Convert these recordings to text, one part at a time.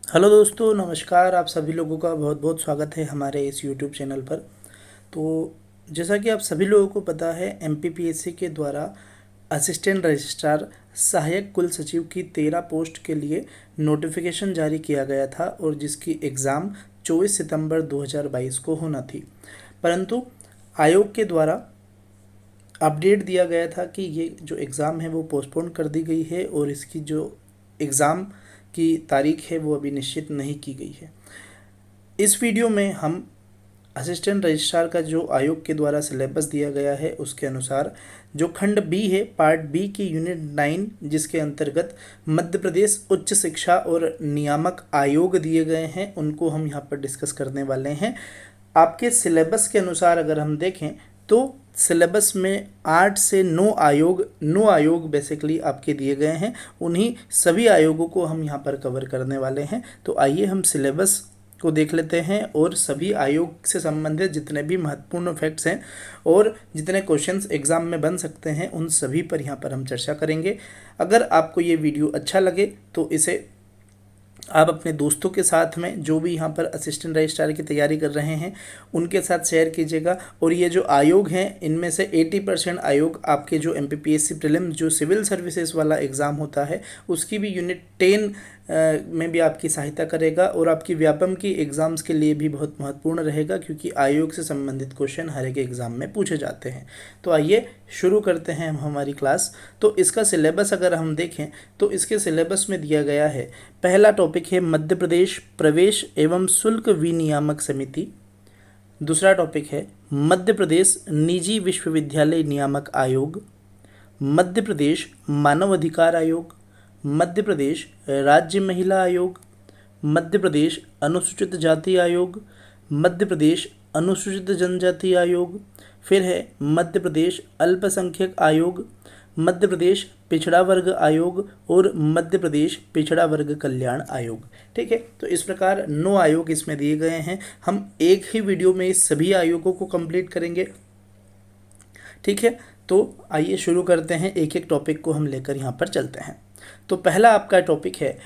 Hello दोस्तों, नमस्कार। आप सभी लोगों का बहुत बहुत स्वागत है हमारे इस यूट्यूब चैनल पर। तो जैसा कि आप सभी लोगों को पता है, एमपीपीएससी के द्वारा असिस्टेंट रजिस्ट्रार सहायक कुल सचिव की 13 पोस्ट के लिए नोटिफिकेशन जारी किया गया था और जिसकी एग्ज़ाम 24 सितंबर 2022 को होना थी। परंतु आयोग के द्वारा अपडेट दिया गया था कि ये जो एग्ज़ाम है वो पोस्टपोन कर दी गई है और इसकी जो एग्ज़ाम की तारीख है वो अभी निश्चित नहीं की गई है। इस वीडियो में हम असिस्टेंट रजिस्ट्रार का जो आयोग के द्वारा सिलेबस दिया गया है उसके अनुसार जो खंड बी है, पार्ट बी की यूनिट 9, जिसके अंतर्गत मध्य प्रदेश उच्च शिक्षा और नियामक आयोग दिए गए हैं, उनको हम यहाँ पर डिस्कस करने वाले हैं। आपके सिलेबस के अनुसार अगर हम देखें तो सिलेबस में 8 से 9 आयोग बेसिकली आपके दिए गए हैं। उन्हीं सभी आयोगों को हम यहाँ पर कवर करने वाले हैं। तो आइए हम सिलेबस को देख लेते हैं और सभी आयोग से संबंधित जितने भी महत्वपूर्ण फैक्ट्स हैं और जितने क्वेश्चंस एग्जाम में बन सकते हैं उन सभी पर यहाँ पर हम चर्चा करेंगे। अगर आपको ये वीडियो अच्छा लगे तो इसे आप अपने दोस्तों के साथ में, जो भी यहाँ पर असिस्टेंट रजिस्ट्रार की तैयारी कर रहे हैं, उनके साथ शेयर कीजिएगा। और ये जो आयोग हैं इनमें से 80% आयोग आपके जो एमपीपीएससी प्रीलिम्स जो सिविल सर्विसेज वाला एग्ज़ाम होता है उसकी भी यूनिट 10 में भी आपकी सहायता करेगा और आपकी व्यापम की एग्ज़ाम्स के लिए भी बहुत महत्वपूर्ण रहेगा, क्योंकि आयोग से संबंधित क्वेश्चन हर एक एग्ज़ाम में पूछे जाते हैं। तो आइए शुरू करते हैं हम हमारी क्लास। तो इसका सिलेबस अगर हम देखें तो इसके सिलेबस में दिया गया है, पहला टॉपिक है मध्य प्रदेश प्रवेश एवं शुल्क विनियामक समिति। दूसरा टॉपिक है मध्य प्रदेश निजी विश्वविद्यालय नियामक आयोग, मध्य प्रदेश मानव अधिकार आयोग, मध्य प्रदेश राज्य महिला आयोग, मध्य प्रदेश अनुसूचित जाति आयोग, मध्य प्रदेश अनुसूचित जनजाति आयोग, फिर है मध्य प्रदेश अल्पसंख्यक आयोग, मध्य प्रदेश पिछड़ा वर्ग आयोग और मध्य प्रदेश पिछड़ा वर्ग कल्याण आयोग। ठीक है, तो इस प्रकार 9 आयोग इसमें दिए गए हैं। हम एक ही वीडियो में इस सभी आयोगों को कंप्लीट करेंगे। ठीक है, तो आइए शुरू करते हैं, एक एक टॉपिक को हम लेकर यहाँ पर चलते हैं। तो पहला आपका टॉपिक है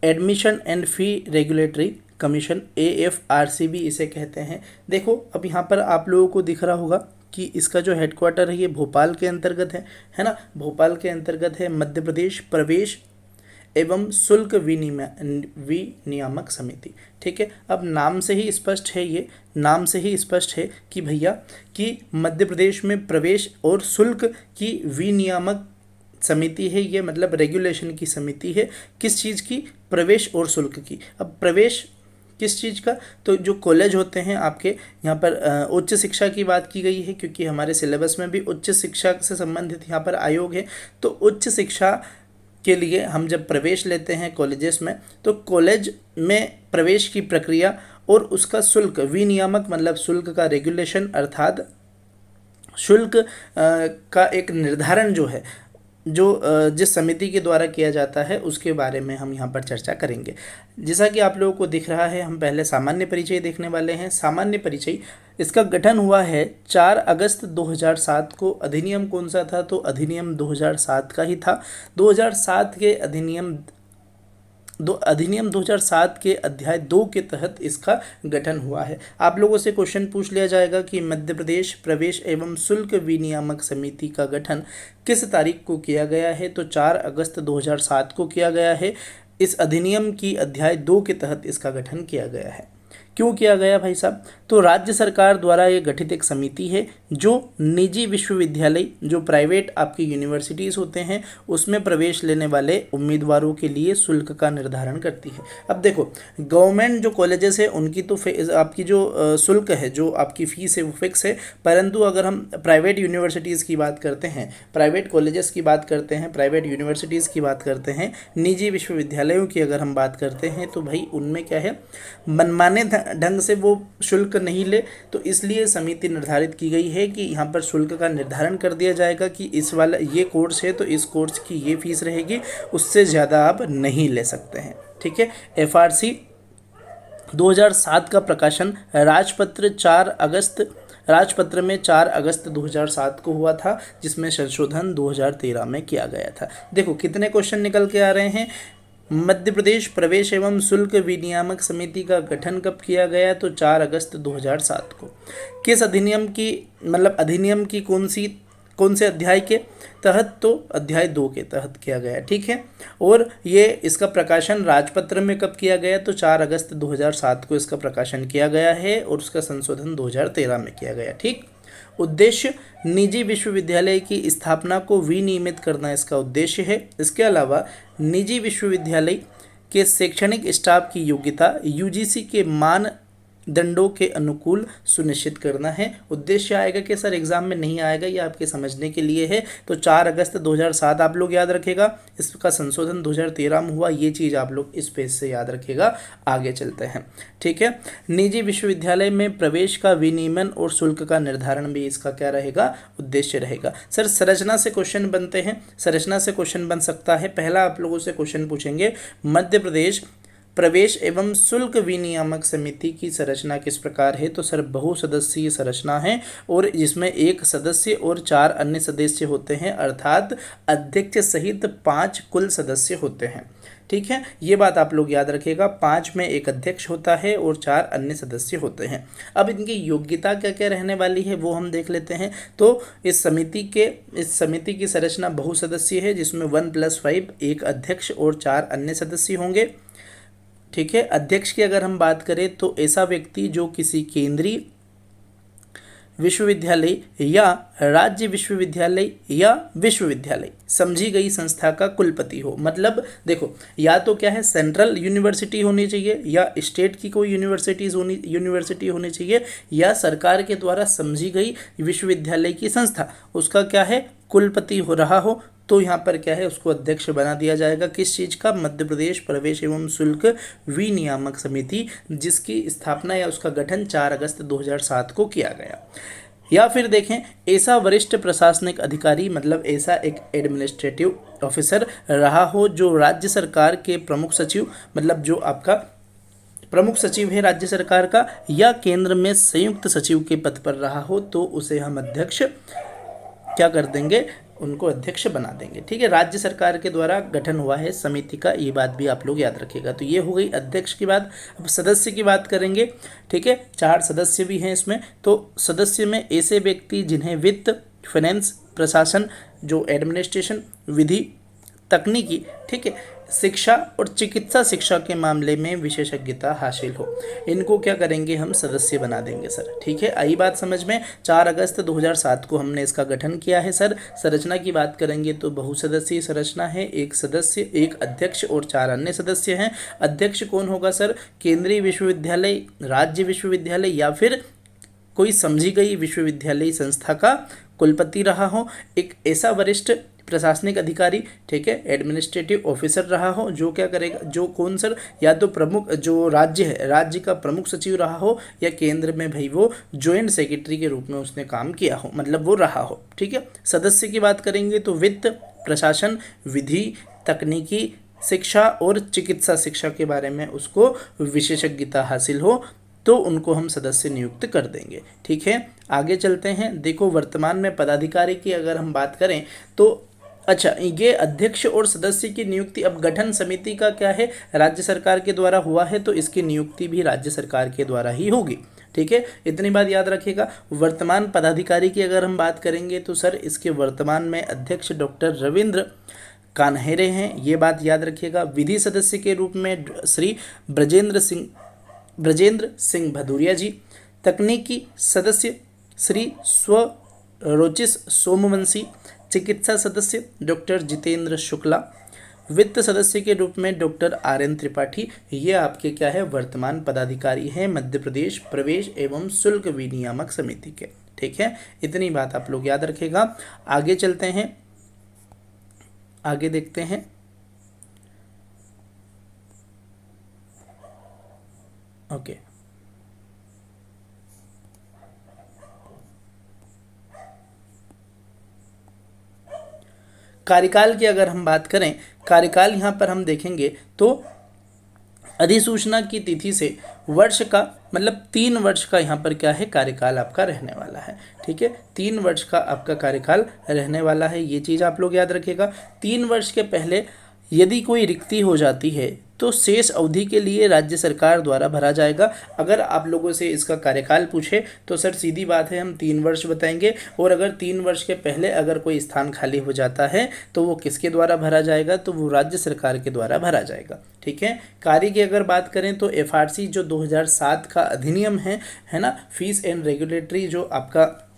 admission and fee regulatory commission, AFRCB इसे कहते हैं। देखो, अब यहाँ पर आप लोगों को दिख रहा होगा कि इसका जो हेडक्वार्टर है ये भोपाल के अंतर्गत है ना। भोपाल के अंतर्गत है मध्य प्रदेश प्रवेश एवं शुल्क विनियामक समिति। ठीक है, अब नाम से ही स्पष्ट है, ये नाम से ही स्पष्ट है कि भैया कि मध्य प्रदेश में प्रवेश और शुल्क की विनियामक समिति है। ये मतलब रेगुलेशन की समिति है। किस चीज़ की? प्रवेश और शुल्क की। अब प्रवेश किस चीज़ का? तो जो कॉलेज होते हैं आपके यहाँ पर उच्च शिक्षा की बात की गई है, क्योंकि हमारे सिलेबस में भी उच्च शिक्षा से संबंधित यहाँ पर आयोग है। तो उच्च शिक्षा के लिए हम जब प्रवेश लेते हैं कॉलेजेस में, तो कॉलेज में प्रवेश की प्रक्रिया और उसका शुल्क विनियामक मतलब शुल्क का रेगुलेशन अर्थात शुल्क का एक निर्धारण जो है, जो जिस समिति के द्वारा किया जाता है उसके बारे में हम यहाँ पर चर्चा करेंगे। जैसा कि आप लोगों को दिख रहा है, हम पहले सामान्य परिचय देखने वाले हैं। सामान्य परिचय, इसका गठन हुआ है 4 अगस्त 2007 को। अधिनियम कौन सा था? तो अधिनियम 2007 का ही था। 2007 के अधिनियम 2007 के अध्याय 2 के तहत इसका गठन हुआ है। आप लोगों से क्वेश्चन पूछ लिया जाएगा कि मध्य प्रदेश प्रवेश एवं शुल्क विनियामक समिति का गठन किस तारीख को किया गया है? तो 4 अगस्त 2007 को किया गया है। इस अधिनियम की अध्याय 2 के तहत इसका गठन किया गया है। क्यों किया गया भाई साहब? तो राज्य सरकार द्वारा ये गठित एक समिति है जो निजी विश्वविद्यालय, जो प्राइवेट आपकी यूनिवर्सिटीज़ होते हैं, उसमें प्रवेश लेने वाले उम्मीदवारों के लिए शुल्क का निर्धारण करती है। अब देखो, गवर्नमेंट जो कॉलेजेस है उनकी तो आपकी जो शुल्क है, जो आपकी फ़ीस है वो फिक्स है। परंतु अगर हम प्राइवेट यूनिवर्सिटीज़ की बात करते हैं, प्राइवेट कॉलेजेस की बात करते हैं, प्राइवेट यूनिवर्सिटीज़ की बात करते हैं, निजी विश्वविद्यालयों की अगर हम बात करते हैं, तो भाई उनमें क्या है, मनमाने ढंग से वो शुल्क नहीं ले। तो इसलिए समिति निर्धारित की गई है कि यहाँ पर शुल्क का निर्धारण कर दिया जाएगा कि इस वाला ये कोर्स है तो इस कोर्स की ये फीस रहेगी, उससे ज़्यादा आप नहीं ले सकते हैं। ठीक है, FRC 2007 का प्रकाशन राजपत्र में 4 अगस्त 2007 को हुआ था, जिसमें संशोधन 2013 में किया गया था। देखो कितने क्वेश्चन निकल के आ रहे हैं। मध्य प्रदेश प्रवेश एवं शुल्क विनियामक समिति का गठन कब किया गया? तो 4 अगस्त 2007 को। किस अधिनियम की अधिनियम की कौन से अध्याय के तहत? तो अध्याय 2 के तहत किया गया, ठीक है। और ये इसका प्रकाशन राजपत्र में कब किया गया? तो 4 अगस्त 2007 को इसका प्रकाशन किया गया है और उसका संशोधन 2013 में किया गया, ठीक। उद्देश्य निजी विश्वविद्यालय की स्थापना को विनियमित करना इसका उद्देश्य है। इसके अलावा निजी विश्वविद्यालय के शैक्षणिक स्टाफ की योग्यता यूजीसी के मानदंडों के अनुकूल सुनिश्चित करना है। उद्देश्य आएगा कि सर एग्जाम में नहीं आएगा, ये आपके समझने के लिए है। तो 4 अगस्त 2007 आप लोग याद रखेगा, इसका संशोधन 2013 में हुआ, ये चीज़ आप लोग इस पेज से याद रखेगा। आगे चलते हैं, ठीक है। निजी विश्वविद्यालय में प्रवेश का विनियमन और शुल्क का निर्धारण भी इसका क्या रहेगा? उद्देश्य रहेगा। सर संरचना से क्वेश्चन बनते हैं, संरचना से क्वेश्चन बन सकता है। पहला आप लोगों से क्वेश्चन पूछेंगे, मध्य प्रदेश प्रवेश एवं शुल्क विनियामक समिति की संरचना किस प्रकार है? तो सर बहुसदस्यीय संरचना है और जिसमें 1 सदस्य और 4 अन्य सदस्य होते हैं, अर्थात अध्यक्ष सहित 5 कुल सदस्य होते हैं, ठीक है। ये बात आप लोग याद रखिएगा, 5 में 1 अध्यक्ष होता है और 4 अन्य सदस्य होते हैं। अब इनकी योग्यता क्या क्या रहने वाली है वो हम देख लेते हैं। तो इस समिति की संरचना बहुसदस्यीय है, जिसमें 1+5 1 अध्यक्ष और 4 अन्य सदस्य होंगे, ठीक है। अध्यक्ष की अगर हम बात करें तो ऐसा व्यक्ति जो किसी केंद्रीय विश्वविद्यालय या राज्य विश्वविद्यालय या विश्वविद्यालय समझी गई संस्था का कुलपति हो। मतलब देखो, या तो क्या है, सेंट्रल यूनिवर्सिटी होनी चाहिए या स्टेट की कोई यूनिवर्सिटी होनी चाहिए या सरकार के द्वारा समझी गई विश्वविद्यालय की संस्था, उसका क्या है, कुलपति हो रहा हो। तो यहाँ पर क्या है, उसको अध्यक्ष बना दिया जाएगा। किस चीज़ का? मध्य प्रदेश प्रवेश एवं शुल्क विनियामक समिति, जिसकी स्थापना या उसका गठन 4 अगस्त 2007 को किया गया। या फिर देखें, ऐसा वरिष्ठ प्रशासनिक अधिकारी, मतलब ऐसा एक एडमिनिस्ट्रेटिव ऑफिसर रहा हो जो राज्य सरकार के प्रमुख सचिव, मतलब जो आपका प्रमुख सचिव है राज्य सरकार का, या केंद्र में संयुक्त सचिव के पद पर रहा हो, तो उसे हम अध्यक्ष क्या कर देंगे, उनको अध्यक्ष बना देंगे, ठीक है। राज्य सरकार के द्वारा गठन हुआ है समिति का, ये बात भी आप लोग याद रखिएगा। तो ये हो गई अध्यक्ष की बात। अब सदस्य की बात करेंगे, ठीक है। 4 सदस्य भी हैं इसमें। तो सदस्य में ऐसे व्यक्ति जिन्हें वित्त, फाइनेंस, प्रशासन, जो एडमिनिस्ट्रेशन, विधि, तकनीकी, ठीक है, शिक्षा और चिकित्सा शिक्षा के मामले में विशेषज्ञता हासिल हो, इनको क्या करेंगे, हम सदस्य बना देंगे सर, ठीक है। आई बात समझ में। 4 अगस्त 2007 को हमने इसका गठन किया है सर। संरचना की बात करेंगे तो बहुसदस्यीय संरचना है, 1 सदस्य, 1 अध्यक्ष और 4 अन्य सदस्य हैं। अध्यक्ष कौन होगा सर? केंद्रीय विश्वविद्यालय, राज्य विश्वविद्यालय या फिर कोई समझी गई विश्वविद्यालय संस्था का कुलपति रहा हो। एक ऐसा वरिष्ठ प्रशासनिक अधिकारी, ठीक है, एडमिनिस्ट्रेटिव ऑफिसर रहा हो, जो क्या करेगा, जो कौन सर, या तो प्रमुख, जो राज्य है, राज्य का प्रमुख सचिव रहा हो, या केंद्र में भाई वो ज्वाइंट सेक्रेटरी के रूप में उसने काम किया हो, मतलब वो रहा हो, ठीक है। सदस्य की बात करेंगे तो वित्त, प्रशासन, विधि, तकनीकी, शिक्षा और चिकित्सा शिक्षा के बारे में उसको विशेषज्ञता हासिल हो, तो उनको हम सदस्य नियुक्त कर देंगे, ठीक है। आगे चलते हैं। देखो, वर्तमान में पदाधिकारी की अगर हम बात करें तो अच्छा, ये अध्यक्ष और सदस्य की नियुक्ति, अब गठन समिति का क्या है, राज्य सरकार के द्वारा हुआ है, तो इसकी नियुक्ति भी राज्य सरकार के द्वारा ही होगी, ठीक है। इतनी बात याद रखिएगा। वर्तमान पदाधिकारी की अगर हम बात करेंगे तो सर इसके वर्तमान में अध्यक्ष डॉक्टर रविंद्र कान्हेरे हैं, ये बात याद रखिएगा। विधि सदस्य के रूप में श्री ब्रजेंद्र सिंह भदौरिया जी। तकनीकी सदस्य श्री स्वरोचिस सोमवंशी। चिकित्सा सदस्य डॉक्टर जितेंद्र शुक्ला। वित्त सदस्य के रूप में डॉक्टर RN त्रिपाठी। ये आपके क्या है, वर्तमान पदाधिकारी हैं मध्य प्रदेश प्रवेश एवं शुल्क विनियामक समिति के, ठीक है। इतनी बात आप लोग याद रखेगा। आगे चलते हैं, आगे देखते हैं। ओके, कार्यकाल की अगर हम बात करें, कार्यकाल यहाँ पर हम देखेंगे तो अधिसूचना की तिथि से वर्ष का, मतलब 3 वर्ष का यहाँ पर क्या है, कार्यकाल आपका रहने वाला है, ठीक है। 3 वर्ष का आपका कार्यकाल रहने वाला है, ये चीज़ आप लोग याद रखिएगा। 3 वर्ष के पहले यदि कोई रिक्ति हो जाती है तो शेष अवधि के लिए राज्य सरकार द्वारा भरा जाएगा। अगर आप लोगों से इसका कार्यकाल पूछे तो सर सीधी बात है, हम 3 वर्ष बताएंगे। और अगर 3 वर्ष के पहले अगर कोई स्थान खाली हो जाता है तो वो किसके द्वारा भरा जाएगा, तो वो राज्य सरकार के द्वारा भरा जाएगा। ठीक है। कार्य की अगर बात करें तो एफआरसी जो 2007 का अधिनियम है ना, फीस एंड रेगुलेटरी जो आपका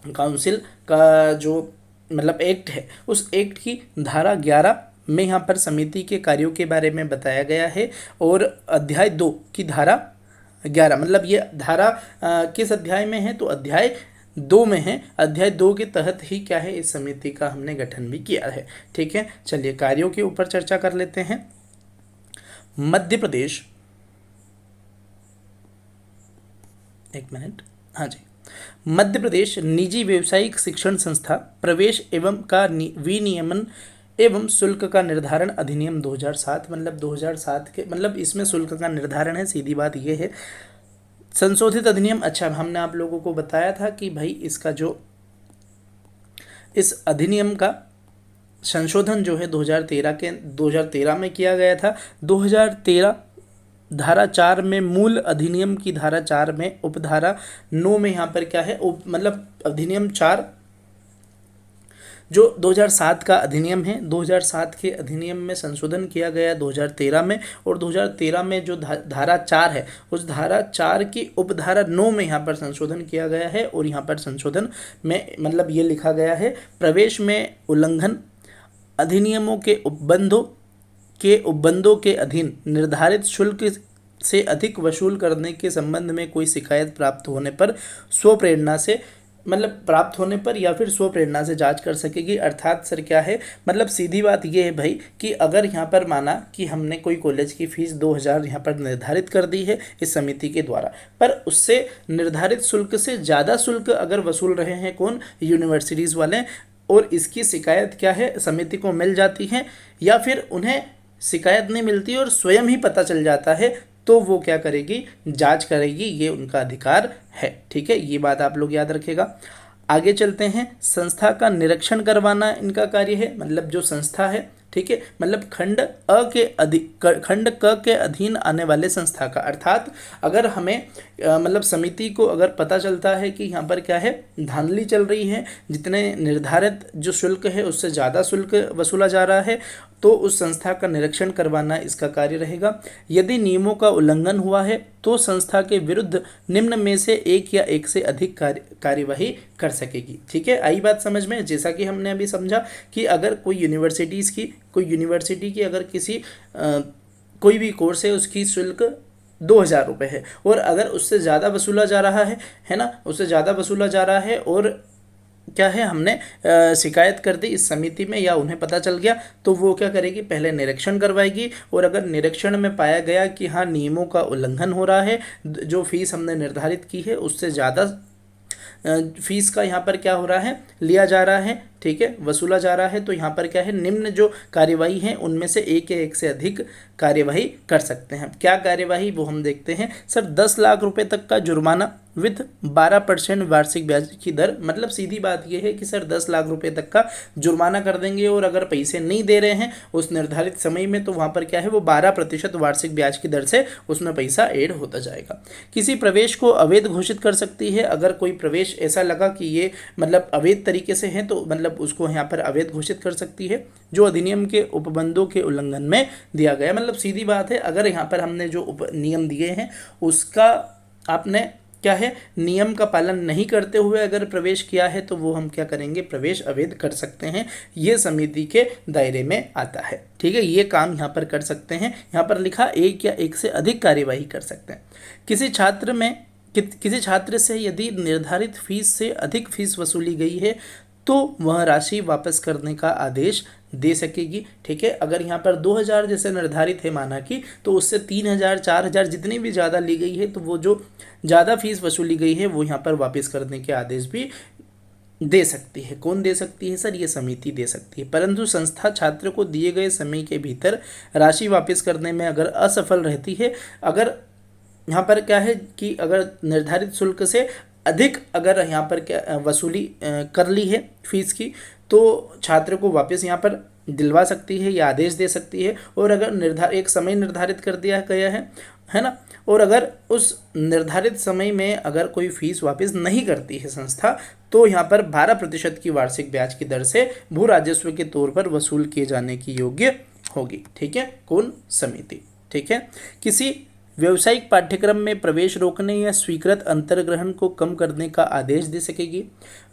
काउंसिल का जो मतलब एक्ट है, उस एक्ट की धारा 11 में यहाँ पर समिति के कार्यों के बारे में बताया गया है। और अध्याय 2 की धारा 11, मतलब ये धारा किस अध्याय में है, तो अध्याय 2 में है। अध्याय 2 के तहत ही क्या है, इस समिति का हमने गठन भी किया है। ठीक है। चलिए कार्यों के ऊपर चर्चा कर लेते हैं। मध्य प्रदेश, एक मिनट, हाँ जी, मध्य प्रदेश निजी व्यावसायिक शिक्षण संस्था प्रवेश एवं का विनियमन एवं शुल्क का निर्धारण अधिनियम 2007, मतलब 2007 के, मतलब इसमें शुल्क का निर्धारण है। सीधी बात ये है, संशोधित अधिनियम। अच्छा, हमने आप लोगों को बताया था कि भाई इसका जो इस अधिनियम का संशोधन जो है 2013 में किया गया था। 2013 धारा 4 में मूल अधिनियम की धारा 4 में उपधारा 9 में यहाँ पर क्या है, मतलब अधिनियम 4 जो 2007 का अधिनियम है, 2007 के अधिनियम में संशोधन किया गया 2013 में। और 2013 में जो धारा 4 है, उस धारा 4 की उपधारा 9 में यहाँ पर संशोधन किया गया है। और यहाँ पर संशोधन में मतलब ये लिखा गया है, प्रवेश में उल्लंघन अधिनियमों के उपबंधों के अधीन निर्धारित शुल्क से अधिक वसूल करने के संबंध में कोई शिकायत प्राप्त होने पर स्वप्रेरणा से, मतलब प्राप्त होने पर या फिर स्वप्रेरणा से जांच कर सकेगी। अर्थात सर क्या है, मतलब सीधी बात ये है भाई कि अगर यहाँ पर माना कि हमने कोई कॉलेज की फीस 2000 यहाँ पर निर्धारित कर दी है इस समिति के द्वारा, पर उससे निर्धारित शुल्क से ज़्यादा शुल्क अगर वसूल रहे हैं कौन, यूनिवर्सिटीज़ वाले, और इसकी शिकायत क्या है समिति को मिल जाती है, या फिर उन्हें शिकायत नहीं मिलती और स्वयं ही पता चल जाता है, तो वो क्या करेगी, जांच करेगी। ये उनका अधिकार है। ठीक है, ये बात आप लोग याद रखेगा। आगे चलते हैं। संस्था का निरीक्षण करवाना इनका कार्य है, मतलब जो संस्था है, ठीक है, मतलब खंड क के अधीन आने वाले संस्था का। अर्थात अगर हमें मतलब समिति को अगर पता चलता है कि यहाँ पर क्या है, धांधली चल रही है, जितने निर्धारित जो शुल्क है उससे ज़्यादा शुल्क वसूला जा रहा है, तो उस संस्था का निरीक्षण करवाना इसका कार्य रहेगा। यदि नियमों का उल्लंघन हुआ है तो संस्था के विरुद्ध निम्न में से एक या एक से अधिक कार्यवाही कर सकेगी। ठीक है, आई बात समझ में। जैसा कि हमने अभी समझा कि अगर कोई यूनिवर्सिटी की अगर किसी कोई भी कोर्स है उसकी शुल्क 2000 रुपये है, और अगर उससे ज़्यादा वसूला जा रहा है ना, उससे ज़्यादा वसूला जा रहा है और क्या है, हमने शिकायत कर दी इस समिति में या उन्हें पता चल गया, तो वो क्या करेगी, पहले निरीक्षण करवाएगी। और अगर निरीक्षण में पाया गया कि हाँ नियमों का उल्लंघन हो रहा है, जो फीस हमने निर्धारित की है उससे ज़्यादा फीस का यहाँ पर क्या हो रहा है, लिया जा रहा है, ठीक है, वसूला जा रहा है, तो यहाँ पर क्या है, निम्न जो कार्यवाही है उनमें से एक या एक से अधिक कार्यवाही कर सकते हैं। क्या कार्यवाही वो हम देखते हैं। सर 10 लाख रुपए तक का जुर्माना विथ 12% वार्षिक ब्याज की दर। मतलब सीधी बात यह है कि सर 10 लाख रुपए तक का जुर्माना कर देंगे, और अगर पैसे नहीं दे रहे हैं उस निर्धारित समय में, तो वहाँ पर क्या है, वो 12% वार्षिक ब्याज की दर से उसमें पैसा ऐड होता जाएगा। किसी प्रवेश को अवैध घोषित कर सकती है। अगर कोई प्रवेश ऐसा लगा कि ये मतलब अवैध तरीके से है, तो मतलब उसको यहाँ पर अवैध घोषित कर सकती है, जो अधिनियम के उपबंधों के उल्लंघन में दिया गया। मतलब सीधी बात है, अगर यहाँ पर हमने जो नियम दिए हैं उसका आपने क्या है, नियम का पालन नहीं करते हुए अगर प्रवेश किया है, तो वो हम क्या करेंगे, प्रवेश अवैध कर सकते हैं। ये समिति के दायरे में आता है। ठीक है, ये काम यहाँ पर कर सकते हैं। यहाँ पर लिखा एक या एक से अधिक कार्यवाही कर सकते हैं। किसी छात्र से यदि निर्धारित फीस से अधिक फीस वसूली गई है तो वह राशि वापस करने का आदेश दे सकेगी। ठीक है, अगर यहाँ पर 2000 जैसे निर्धारित है माना कि, तो उससे 3000 4000 जितनी भी ज़्यादा ली गई है, तो वो जो ज़्यादा फीस वसूली गई है वो यहाँ पर वापस करने के आदेश भी दे सकती है। कौन दे सकती है सर, ये समिति दे सकती है। परंतु संस्था छात्र को दिए गए समय के भीतर राशि वापस करने में अगर असफल रहती है, अगर यहाँ पर क्या है कि अगर निर्धारित शुल्क से अधिक अगर यहाँ पर क्या वसूली कर ली है फीस की, तो छात्र को वापस यहाँ पर दिलवा सकती है या आदेश दे सकती है, और अगर एक समय निर्धारित कर दिया गया है ना, और अगर उस निर्धारित समय में अगर कोई फीस वापस नहीं करती है संस्था, तो यहाँ पर 12% की वार्षिक ब्याज की दर से भू राजस्व के तौर पर वसूल किए जाने की योग्य होगी। ठीक है, कौन? समिति। ठीक है, किसी व्यावसायिक पाठ्यक्रम में प्रवेश रोकने या स्वीकृत अंतर्ग्रहण को कम करने का आदेश दे सकेगी।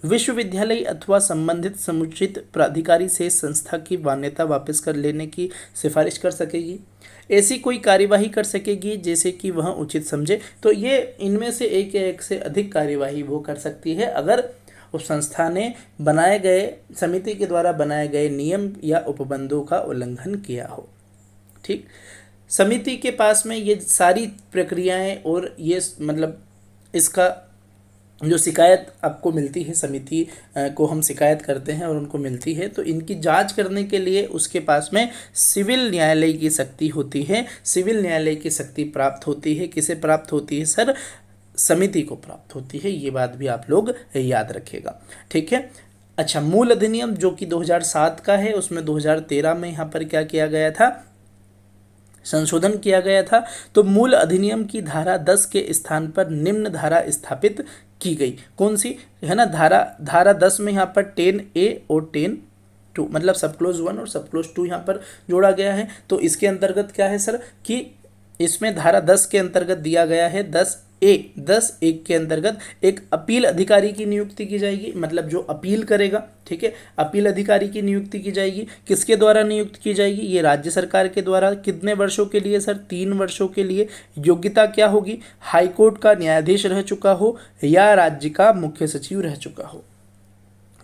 विश्वविद्यालय अथवा संबंधित समुचित प्राधिकारी से संस्था की मान्यता वापस कर लेने की सिफारिश कर सकेगी। ऐसी कोई कार्यवाही कर सकेगी जैसे कि वह उचित समझे। तो ये इनमें से एक या एक से अधिक कार्यवाही वो कर सकती है अगर उस संस्था ने बनाए गए, समिति के द्वारा बनाए गए नियम या उपबंधों का उल्लंघन किया हो। ठीक, समिति के पास में ये सारी प्रक्रियाएं और ये मतलब इसका जो शिकायत आपको मिलती है, समिति को हम शिकायत करते हैं और उनको मिलती है, तो इनकी जांच करने के लिए उसके पास में सिविल न्यायालय की शक्ति होती है। सिविल न्यायालय की शक्ति प्राप्त होती है, किसे प्राप्त होती है सर? समिति को प्राप्त होती है। ये बात भी आप लोग याद रखिएगा। ठीक है, अच्छा, मूल अधिनियम जो कि 2007 का है, उसमें 2013 में यहाँ पर क्या किया गया था? संशोधन किया गया था। तो मूल अधिनियम की धारा 10 के स्थान पर निम्न धारा स्थापित की गई। कौन सी है ना? धारा 10 में यहाँ पर 10A और 10(2) मतलब सब क्लोज 1 और सब क्लोज 2 यहाँ पर जोड़ा गया है। तो इसके अंतर्गत क्या है सर कि इसमें धारा 10 के अंतर्गत दिया गया है 10(1) के अंतर्गत एक अपील अधिकारी की नियुक्ति की जाएगी, मतलब जो अपील करेगा। ठीक है, अपील अधिकारी की नियुक्ति की जाएगी। किसके द्वारा नियुक्त की जाएगी? ये राज्य सरकार के द्वारा। कितने वर्षों के लिए सर? 3 वर्षों के लिए। योग्यता क्या होगी? हाईकोर्ट का न्यायाधीश रह चुका हो या राज्य का मुख्य सचिव रह चुका हो।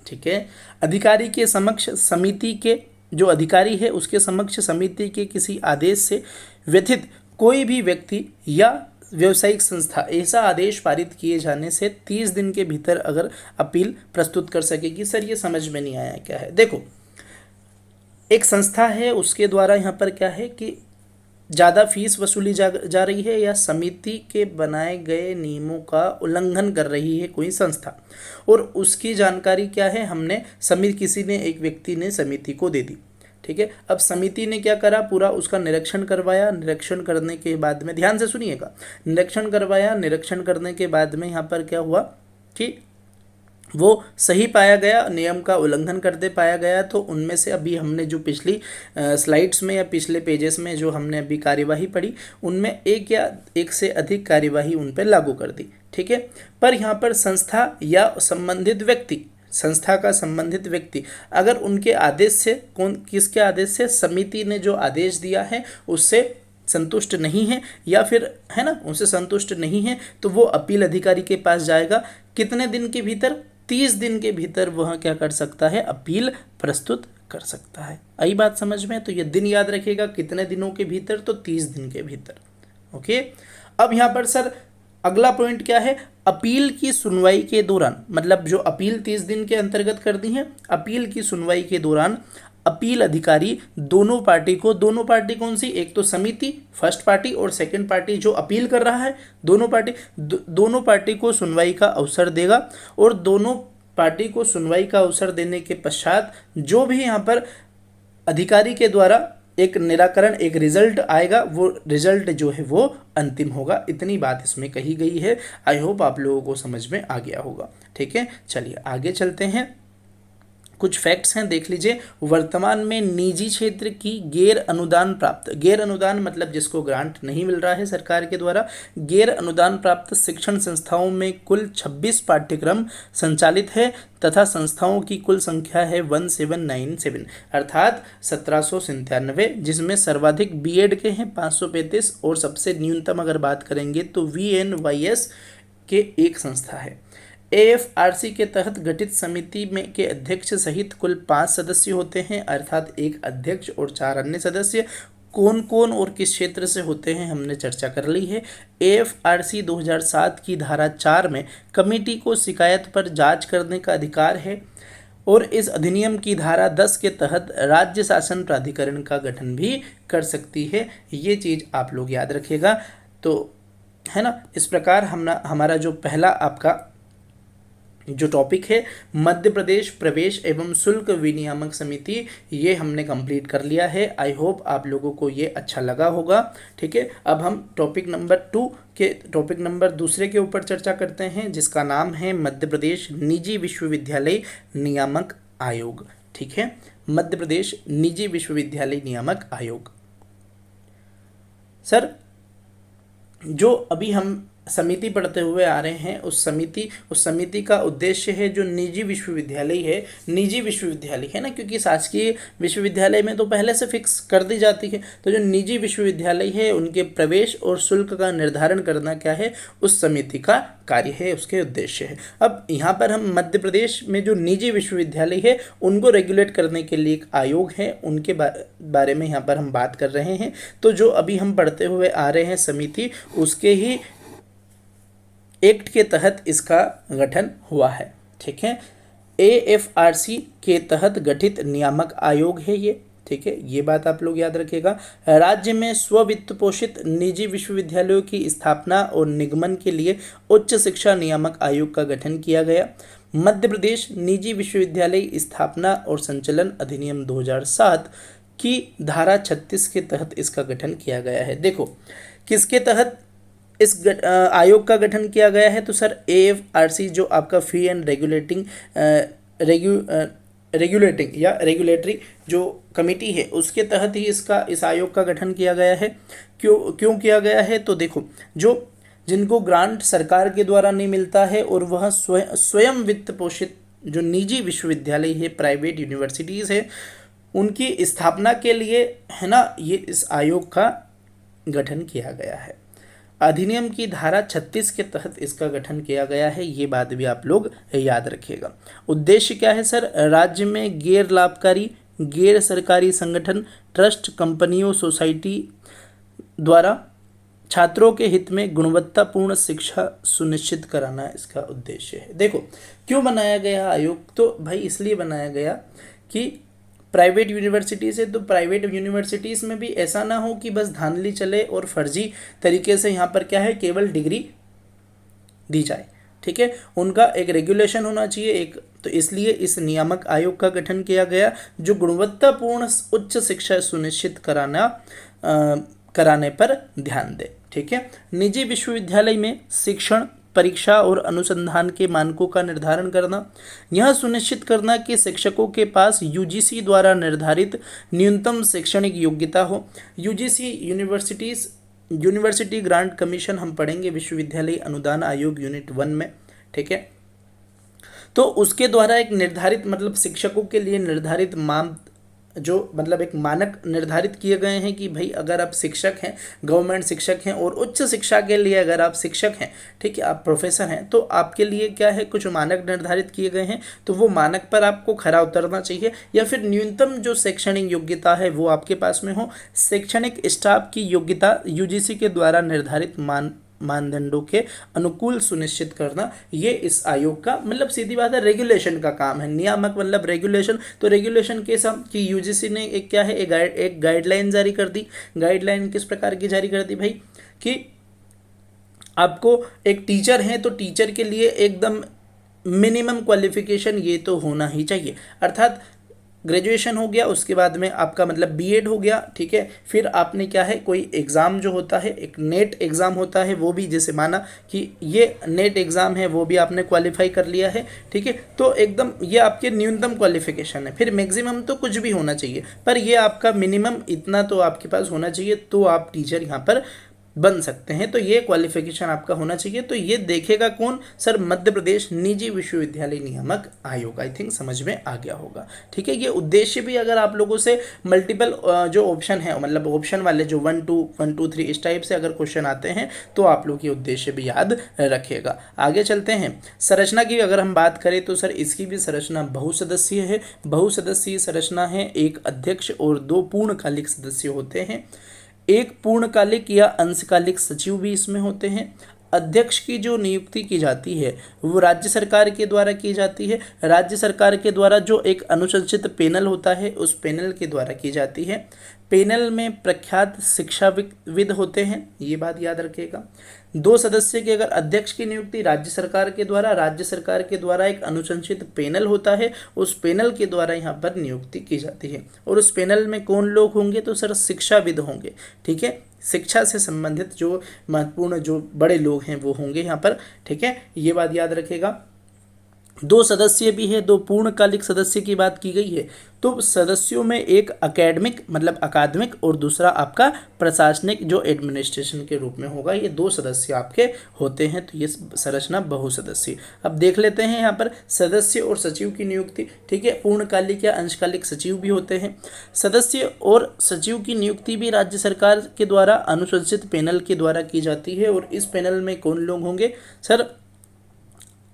ठीक है, अधिकारी के समक्ष समिति के जो अधिकारी है उसके समक्ष समिति के किसी आदेश से व्यथित कोई भी व्यक्ति या व्यावसायिक संस्था ऐसा आदेश पारित किए जाने से 30 दिन के भीतर अगर अपील प्रस्तुत कर सकेगी। सर ये समझ में नहीं आया क्या है? देखो, एक संस्था है, उसके द्वारा यहाँ पर क्या है कि ज़्यादा फीस वसूली जा रही है या समिति के बनाए गए नियमों का उल्लंघन कर रही है कोई संस्था, और उसकी जानकारी क्या है? किसी ने, एक व्यक्ति ने समिति को दे दी। ठीक है, अब समिति ने क्या करा? पूरा उसका निरीक्षण करवाया। निरीक्षण करने के बाद में, ध्यान से सुनिएगा, निरीक्षण करवाया। निरीक्षण करने के बाद में यहाँ पर क्या हुआ कि वो सही पाया गया, नियम का उल्लंघन करते पाया गया। तो उनमें से अभी हमने जो पिछली स्लाइड्स में या पिछले पेजेस में जो हमने अभी कार्यवाही पढ़ी, उनमें एक या एक से अधिक कार्यवाही उन पर लागू कर दी। ठीक है, पर यहाँ पर संस्था या संबंधित व्यक्ति, संस्था का संबंधित व्यक्ति अगर उनके आदेश से, किसके आदेश से? समिति ने जो आदेश दिया है उससे संतुष्ट नहीं है, या फिर है ना, उनसे संतुष्ट नहीं है, तो वो अपील अधिकारी के पास जाएगा। कितने दिन के भीतर? 30 दिन के भीतर वह क्या कर सकता है? अपील प्रस्तुत कर सकता है। आई बात समझ में? तो ये दिन याद रखिएगा, कितने दिनों के भीतर? तो 30 दिन के भीतर। ओके, अब यहाँ पर सर अगला पॉइंट क्या है? अपील की सुनवाई के दौरान, मतलब जो अपील 30 दिन के अंतर्गत कर दी है, अपील की सुनवाई के दौरान अपील अधिकारी दोनों पार्टी कौन सी? एक तो समिति फर्स्ट पार्टी और सेकंड पार्टी जो अपील कर रहा है, दोनों पार्टी को सुनवाई का अवसर देगा। और दोनों पार्टी को सुनवाई का अवसर देने के पश्चात जो भी यहाँ पर अधिकारी के द्वारा एक निराकरण, एक रिजल्ट आएगा, वो रिजल्ट जो है वो अंतिम होगा। इतनी बात इसमें कही गई है। आई होप आप लोगों को समझ में आ गया होगा। ठीक है, चलिए आगे चलते हैं। कुछ फैक्ट्स हैं, देख लीजिए। वर्तमान में निजी क्षेत्र की गैर अनुदान मतलब जिसको ग्रांट नहीं मिल रहा है सरकार के द्वारा, गैर अनुदान प्राप्त शिक्षण संस्थाओं में कुल 26 पाठ्यक्रम संचालित है तथा संस्थाओं की कुल संख्या है 1797 अर्थात 1797, जिसमें सर्वाधिक बीएड के हैं 535 और सबसे न्यूनतम अगर बात करेंगे तो VNYS के एक संस्था है। AFRC के तहत गठित समिति में के अध्यक्ष सहित कुल 5 सदस्य होते हैं, अर्थात एक अध्यक्ष और 4 अन्य सदस्य। कौन कौन और किस क्षेत्र से होते हैं हमने चर्चा कर ली है। AFRC 2007 की धारा 4 में कमेटी को शिकायत पर जांच करने का अधिकार है और इस अधिनियम की धारा 10 के तहत राज्य शासन प्राधिकरण का गठन भी कर सकती है। ये चीज़ आप लोग याद रखिएगा। तो है ना, इस प्रकार हमारा जो पहला आपका जो टॉपिक है मध्य प्रदेश प्रवेश एवं शुल्क विनियामक समिति, ये हमने कंप्लीट कर लिया है। आई होप आप लोगों को ये अच्छा लगा होगा। ठीक है, अब हम टॉपिक नंबर दूसरे के ऊपर चर्चा करते हैं, जिसका नाम है मध्य प्रदेश निजी विश्वविद्यालय नियामक आयोग। ठीक है, मध्य प्रदेश निजी विश्वविद्यालय नियामक आयोग। सर, जो अभी हम समिति पढ़ते हुए आ रहे हैं, उस समिति का उद्देश्य है जो निजी विश्वविद्यालय है ना, क्योंकि शासकीय विश्वविद्यालय में तो पहले से फिक्स कर दी जाती है, तो जो निजी विश्वविद्यालय है उनके प्रवेश और शुल्क का निर्धारण करना क्या है, उस समिति का कार्य है, उसके उद्देश्य है। अब यहाँ पर हम मध्य प्रदेश में जो निजी विश्वविद्यालय है उनको रेगुलेट करने के लिए एक आयोग है, उनके बारे में यहाँ पर हम बात कर रहे हैं। तो जो अभी हम पढ़ते हुए आ रहे हैं समिति, उसके ही एक्ट के तहत इसका गठन हुआ है। ठीक है, AFRC के तहत गठित नियामक आयोग है ये। ठीक है, ये बात आप लोग याद रखिएगा। राज्य में स्ववित्त पोषित निजी विश्वविद्यालयों की स्थापना और निगमन के लिए उच्च शिक्षा नियामक आयोग का गठन किया गया। मध्य प्रदेश निजी विश्वविद्यालय स्थापना और संचालन अधिनियम 2007 की धारा 36 के तहत इसका गठन किया गया है। देखो, किसके तहत इस आयोग का गठन किया गया है, तो सर AFRC जो आपका फ्री एंड रेगुलेटिंग या रेगुलेटरी जो कमेटी है, उसके तहत ही इस आयोग का गठन किया गया है। क्यों किया गया है, तो देखो, जिनको ग्रांट सरकार के द्वारा नहीं मिलता है और वह स्वयं वित्त पोषित जो निजी विश्वविद्यालय है, प्राइवेट यूनिवर्सिटीज़ है, उनकी स्थापना के लिए, है ना, ये इस आयोग का गठन किया गया है। अधिनियम की धारा 36 के तहत इसका गठन किया गया है, ये बात भी आप लोग याद रखिएगा। उद्देश्य क्या है सर, राज्य में गैर लाभकारी, गैर सरकारी संगठन, ट्रस्ट, कंपनियों, सोसाइटी द्वारा छात्रों के हित में गुणवत्तापूर्ण शिक्षा सुनिश्चित कराना इसका उद्देश्य है। देखो, क्यों बनाया गया आयोग, तो भाई इसलिए बनाया गया कि प्राइवेट यूनिवर्सिटीज़ है, तो प्राइवेट यूनिवर्सिटीज़ में भी ऐसा ना हो कि बस धांधली चले और फर्जी तरीके से यहाँ पर क्या है, केवल डिग्री दी जाए। ठीक है, उनका एक रेगुलेशन होना चाहिए एक, तो इसलिए इस नियामक आयोग का गठन किया गया जो गुणवत्तापूर्ण उच्च शिक्षा सुनिश्चित कराने पर ध्यान दे। ठीक है, निजी विश्वविद्यालय में शिक्षण, परीक्षा और अनुसंधान के मानकों का निर्धारण करना, यह सुनिश्चित करना कि शिक्षकों के पास UGC द्वारा निर्धारित न्यूनतम शैक्षणिक योग्यता हो। UGC यूनिवर्सिटी ग्रांट कमीशन हम पढ़ेंगे विश्वविद्यालय अनुदान आयोग यूनिट 1 में। ठीक है, तो उसके द्वारा एक निर्धारित, मतलब शिक्षकों के लिए निर्धारित एक मानक निर्धारित किए गए हैं कि भाई अगर आप शिक्षक हैं, गवर्नमेंट शिक्षक हैं और उच्च शिक्षा के लिए अगर आप शिक्षक हैं, ठीक है, आप प्रोफेसर हैं, तो आपके लिए क्या है, कुछ मानक निर्धारित किए गए हैं, तो वो मानक पर आपको खरा उतरना चाहिए, या फिर न्यूनतम जो शैक्षणिक योग्यता है वो आपके पास में हो। शैक्षणिक स्टाफ की योग्यता UGC के द्वारा निर्धारित मानदंडों के अनुकूल सुनिश्चित करना, ये इस आयोग का, मतलब सीधी बात है, रेगुलेशन का काम है। नियामक मतलब रेगुलेशन, तो रेगुलेशन के साथ कि UGC ने एक क्या है, एक गाइडलाइन जारी कर दी। गाइडलाइन किस प्रकार की जारी कर दी भाई, कि आपको एक टीचर हैं तो टीचर के लिए एकदम मिनिमम क्वालिफिकेशन ये तो होना ही चाहिए, अर्थात ग्रेजुएशन हो गया, उसके बाद में आपका मतलब BEd हो गया। ठीक है, फिर आपने क्या है, कोई एग्ज़ाम जो होता है, एक नेट एग्ज़ाम होता है, वो भी जैसे माना कि ये नेट एग्ज़ाम है, वो भी आपने क्वालिफाई कर लिया है। ठीक है, तो एकदम ये आपके न्यूनतम क्वालिफिकेशन है। फिर मैक्सिमम तो कुछ भी होना चाहिए, पर ये आपका मिनिमम इतना तो आपके पास होना चाहिए, तो आप टीचर यहाँ पर बन सकते हैं। तो ये क्वालिफिकेशन आपका होना चाहिए। तो ये देखेगा कौन सर, मध्य प्रदेश निजी विश्वविद्यालय नियामक आयोग। आई थिंक समझ में आ गया होगा। ठीक है, ये उद्देश्य भी अगर आप लोगों से मल्टीपल जो ऑप्शन है, मतलब ऑप्शन वाले जो 1 2 3 इस टाइप से अगर क्वेश्चन आते हैं तो आप लोग ये उद्देश्य भी याद रखिएगा। आगे चलते हैं। संरचना की अगर हम बात करें तो सर इसकी भी संरचना बहुसदस्यीय है। बहुसदस्यीय संरचना है, एक अध्यक्ष और 2 पूर्णकालिक सदस्य होते हैं। एक पूर्णकालिक या अंशकालिक सचिव भी इसमें होते हैं। अध्यक्ष की जो नियुक्ति की जाती है वो राज्य सरकार के द्वारा की जाती है। राज्य सरकार के द्वारा जो एक अनुशंसित पैनल होता है उस पैनल के द्वारा की जाती है। पैनल में प्रख्यात शिक्षाविद होते हैं, ये बात याद रखिएगा। 2 सदस्य के अगर अध्यक्ष की नियुक्ति राज्य सरकार के द्वारा, राज्य सरकार के द्वारा एक अनुशंसित पैनल होता है, उस पैनल के द्वारा यहाँ पर नियुक्ति की जाती है। और उस पैनल में कौन लोग होंगे? तो सर शिक्षाविद होंगे, ठीक है। शिक्षा से संबंधित जो महत्वपूर्ण जो बड़े लोग हैं वो होंगे यहाँ पर, ठीक है, ये बात याद रखेगा। 2 सदस्य भी है, 2 पूर्णकालिक सदस्य की बात की गई है। तो सदस्यों में एक एकेडमिक मतलब अकादमिक और दूसरा आपका प्रशासनिक जो एडमिनिस्ट्रेशन के रूप में होगा। ये 2 सदस्य आपके होते हैं, तो ये संरचना बहुसदस्यीय। अब देख लेते हैं यहाँ पर सदस्य और सचिव की नियुक्ति, ठीक है। पूर्णकालिक या अंशकालिक सचिव भी होते हैं। सदस्य और सचिव की नियुक्ति भी राज्य सरकार के द्वारा अनुशंसित पैनल के द्वारा की जाती है। और इस पैनल में कौन लोग होंगे? सर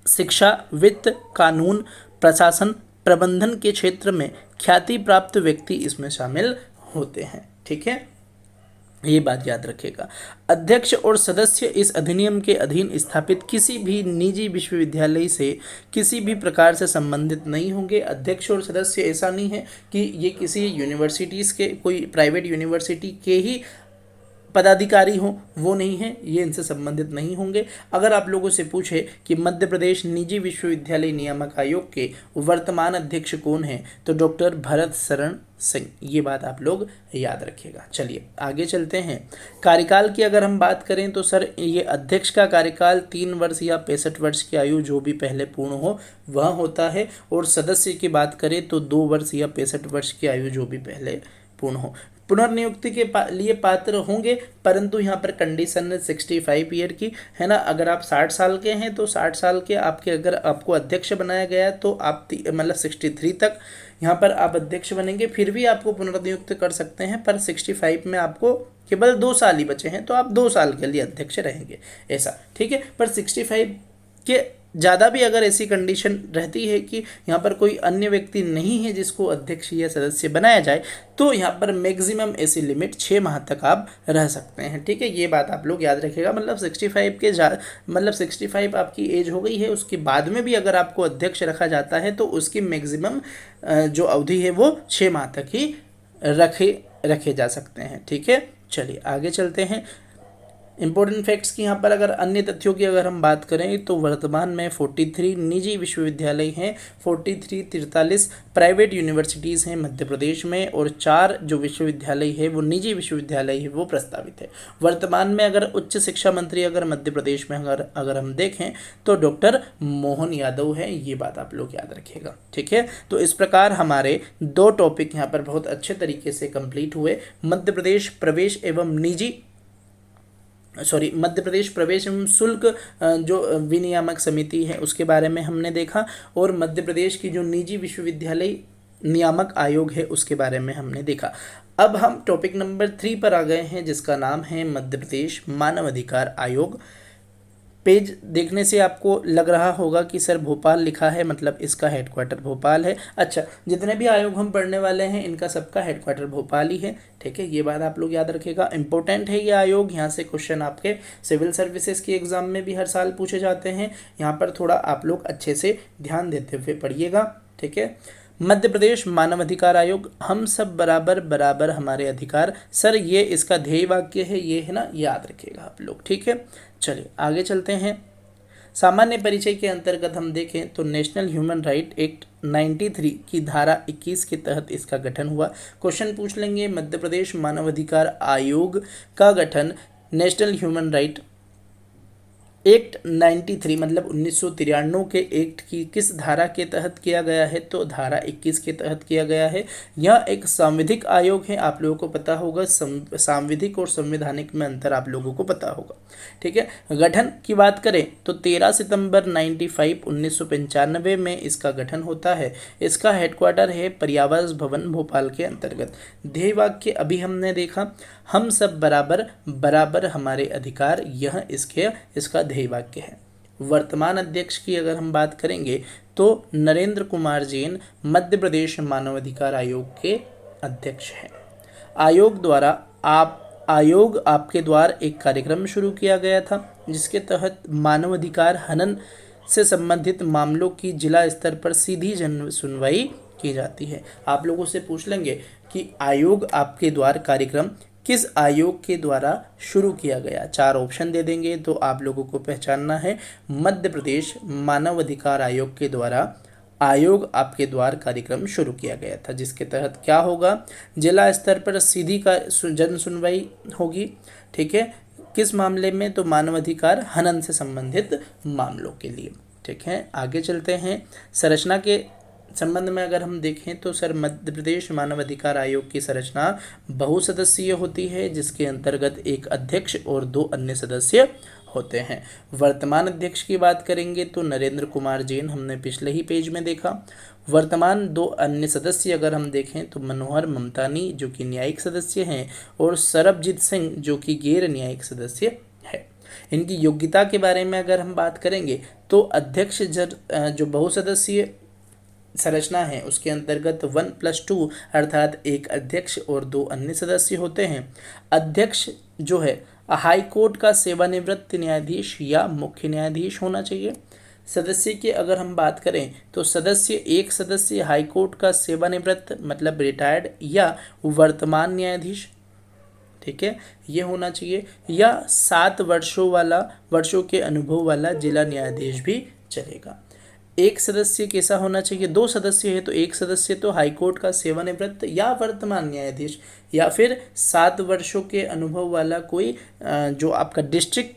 शिक्षा, वित्त, कानून, प्रशासन, प्रबंधन के क्षेत्र में ख्याति प्राप्त व्यक्ति इसमें शामिल होते हैं, ठीक है, ये बात याद रखेगा। अध्यक्ष और सदस्य इस अधिनियम के अधीन स्थापित किसी भी निजी विश्वविद्यालय से किसी भी प्रकार से संबंधित नहीं होंगे। अध्यक्ष और सदस्य ऐसा नहीं है कि ये किसी यूनिवर्सिटीज़ के, कोई प्राइवेट यूनिवर्सिटी के ही पदाधिकारी हों, वो नहीं है, ये इनसे संबंधित नहीं होंगे। अगर आप लोगों से पूछे कि मध्य प्रदेश निजी विश्वविद्यालय नियामक आयोग के वर्तमान अध्यक्ष कौन हैं, तो डॉक्टर भरत शरण सिंह, ये बात आप लोग याद रखिएगा। चलिए आगे चलते हैं। कार्यकाल की अगर हम बात करें तो सर ये अध्यक्ष का कार्यकाल 3 वर्ष या 65 वर्ष की आयु जो भी पहले पूर्ण हो वह होता है। और सदस्य की बात करें तो 2 वर्ष या 65 वर्ष की आयु जो भी पहले पूर्ण हो। पुनर्नियुक्ति के लिए पात्र होंगे, परंतु यहाँ पर कंडीशन 65 ईयर की है ना। अगर आप 60 साल के हैं तो 60 साल के आपके अगर आपको अध्यक्ष बनाया गया तो आप मतलब 63 तक यहाँ पर आप अध्यक्ष बनेंगे, फिर भी आपको पुनर्नियुक्त कर सकते हैं। पर 65 में आपको केवल 2 साल ही बचे हैं तो आप 2 साल के लिए अध्यक्ष रहेंगे, ऐसा, ठीक है। पर 65 के ज़्यादा भी अगर ऐसी कंडीशन रहती है कि यहाँ पर कोई अन्य व्यक्ति नहीं है जिसको अध्यक्ष या सदस्य बनाया जाए, तो यहाँ पर मैक्सिमम ऐसी लिमिट 6 माह तक आप रह सकते हैं, ठीक है। ये बात आप लोग याद रखिएगा। मतलब 65 के मतलब 65 आपकी एज हो गई है, उसके बाद में भी अगर आपको अध्यक्ष रखा जाता है तो उसकी मैक्सिमम जो अवधि है वो 6 माह तक ही रखे जा सकते हैं, ठीक है। चलिए आगे चलते हैं। इंपॉर्टेंट फैक्ट्स की यहाँ पर अगर अन्य तथ्यों की अगर हम बात करें तो वर्तमान में 43 निजी विश्वविद्यालय हैं, 43 प्राइवेट यूनिवर्सिटीज़ हैं मध्य प्रदेश में, और 4 जो विश्वविद्यालय है वो निजी विश्वविद्यालय है वो प्रस्तावित है। वर्तमान में अगर उच्च शिक्षा मंत्री अगर मध्य प्रदेश में अगर हम देखें तो डॉक्टर मोहन यादव है, ये बात आप लोग याद रखिएगा, ठीक है। तो इस प्रकार हमारे 2 टॉपिक यहाँ पर बहुत अच्छे तरीके से कंप्लीट हुए। मध्य प्रदेश प्रवेश एवं शुल्क जो विनियामक समिति है उसके बारे में हमने देखा, और मध्य प्रदेश की जो निजी विश्वविद्यालय नियामक आयोग है उसके बारे में हमने देखा। अब हम टॉपिक नंबर 3 पर आ गए हैं जिसका नाम है मध्य प्रदेश मानव अधिकार आयोग। पेज देखने से आपको लग रहा होगा कि सर भोपाल लिखा है, मतलब इसका हेडक्वार्टर भोपाल है। अच्छा, जितने भी आयोग हम पढ़ने वाले हैं इनका सबका हेडक्वार्टर भोपाल ही है, ठीक है। ये बात आप लोग याद रखिएगा, इंपॉर्टेंट है ये आयोग। यहाँ से क्वेश्चन आपके सिविल सर्विसेज की एग्जाम में भी हर साल पूछे जाते हैं। यहाँ पर थोड़ा आप लोग अच्छे से ध्यान देते हुए पढ़िएगा, ठीक है। मध्य प्रदेश मानव अधिकार आयोग, हम सब बराबर बराबर हमारे अधिकार, सर ये इसका ध्येय वाक्य है, ये है ना, याद रखिएगा आप लोग, ठीक है। चलिए आगे चलते हैं। सामान्य परिचय के अंतर्गत हम देखें तो नेशनल ह्यूमन राइट एक्ट 93 की धारा 21 के तहत इसका गठन हुआ। क्वेश्चन पूछ लेंगे, मध्य प्रदेश मानव अधिकार आयोग का गठन नेशनल ह्यूमन राइट एक्ट 93 मतलब 1993 के एक्ट की किस धारा के तहत किया गया है, तो धारा 21 के तहत किया गया है। यह एक सांविधिक आयोग है, आप लोगों को पता होगा, सांविधिक और संवैधानिक में अंतर आप लोगों को पता होगा, ठीक है। गठन की बात करें तो 13 सितंबर 1995 में इसका गठन होता है। इसका हेडक्वार्टर है पर्यावरण भवन भोपाल के अंतर्गत। ध्येय वाक्य अभी हमने देखा, हम सब बराबर बराबर हमारे अधिकार, यह इसका ध्येय वाक्य है। वर्तमान अध्यक्ष की अगर हम बात करेंगे तो नरेंद्र कुमार जैन मध्य प्रदेश मानव अधिकार आयोग के अध्यक्ष हैं। आयोग द्वारा आयोग आपके द्वारा एक कार्यक्रम शुरू किया गया था जिसके तहत मानवाधिकार हनन से संबंधित मामलों की जिला स्तर पर सीधी जन सुनवाई की जाती है। आप लोगों से पूछ लेंगे कि आयोग आपके द्वारा कार्यक्रम किस आयोग के द्वारा शुरू किया गया। 4 ऑप्शन दे देंगे तो आप लोगों को पहचानना है। मध्य प्रदेश मानव अधिकार आयोग के द्वारा आयोग आपके द्वार कार्यक्रम शुरू किया गया था, जिसके तहत क्या होगा, जिला स्तर पर सीधी का जन सुनवाई होगी। ठीक है, किस मामले में, तो मानवाधिकार हनन से संबंधित मामलों के लिए। ठीक है, आगे चलते हैं। संरचना के संबंध में अगर हम देखें तो सर मध्य प्रदेश मानवाधिकार आयोग की संरचना बहुसदस्यीय होती है, जिसके अंतर्गत एक अध्यक्ष और 2 अन्य सदस्य होते हैं। वर्तमान अध्यक्ष की बात करेंगे तो नरेंद्र कुमार जैन, हमने पिछले ही पेज में देखा। वर्तमान 2 अन्य सदस्य अगर हम देखें तो मनोहर ममतानी जो कि न्यायिक सदस्य हैं और सरबजीत सिंह जो कि गैर न्यायिक सदस्य है। इनकी योग्यता के बारे में अगर हम बात करेंगे तो अध्यक्ष जो बहुसदस्यीय संरचना है उसके अंतर्गत 1+2 अर्थात एक अध्यक्ष और 2 अन्य सदस्य होते हैं। अध्यक्ष जो है हाई कोर्ट का सेवानिवृत्त न्यायाधीश या मुख्य न्यायाधीश होना चाहिए। सदस्य की अगर हम बात करें तो एक सदस्य हाई कोर्ट का सेवानिवृत्त मतलब रिटायर्ड या वर्तमान न्यायाधीश, ठीक है, ये होना चाहिए, या 7 वर्षों के अनुभव वाला जिला न्यायाधीश भी चलेगा। एक सदस्य कैसा होना चाहिए, 2 सदस्य है तो एक सदस्य तो हाईकोर्ट का सेवानिवृत्त या वर्तमान न्यायाधीश, या फिर 7 वर्षों के अनुभव वाला कोई जो आपका डिस्ट्रिक्ट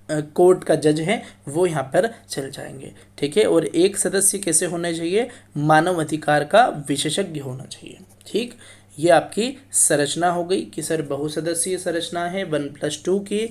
कोर्ट का जज है वो यहाँ पर चल जाएंगे। ठीक है, और एक सदस्य कैसे होना चाहिए, मानव अधिकार का विशेषज्ञ होना चाहिए। ठीक, ये आपकी संरचना हो गई कि सर बहुसदस्यीय संरचना है 1+2 की।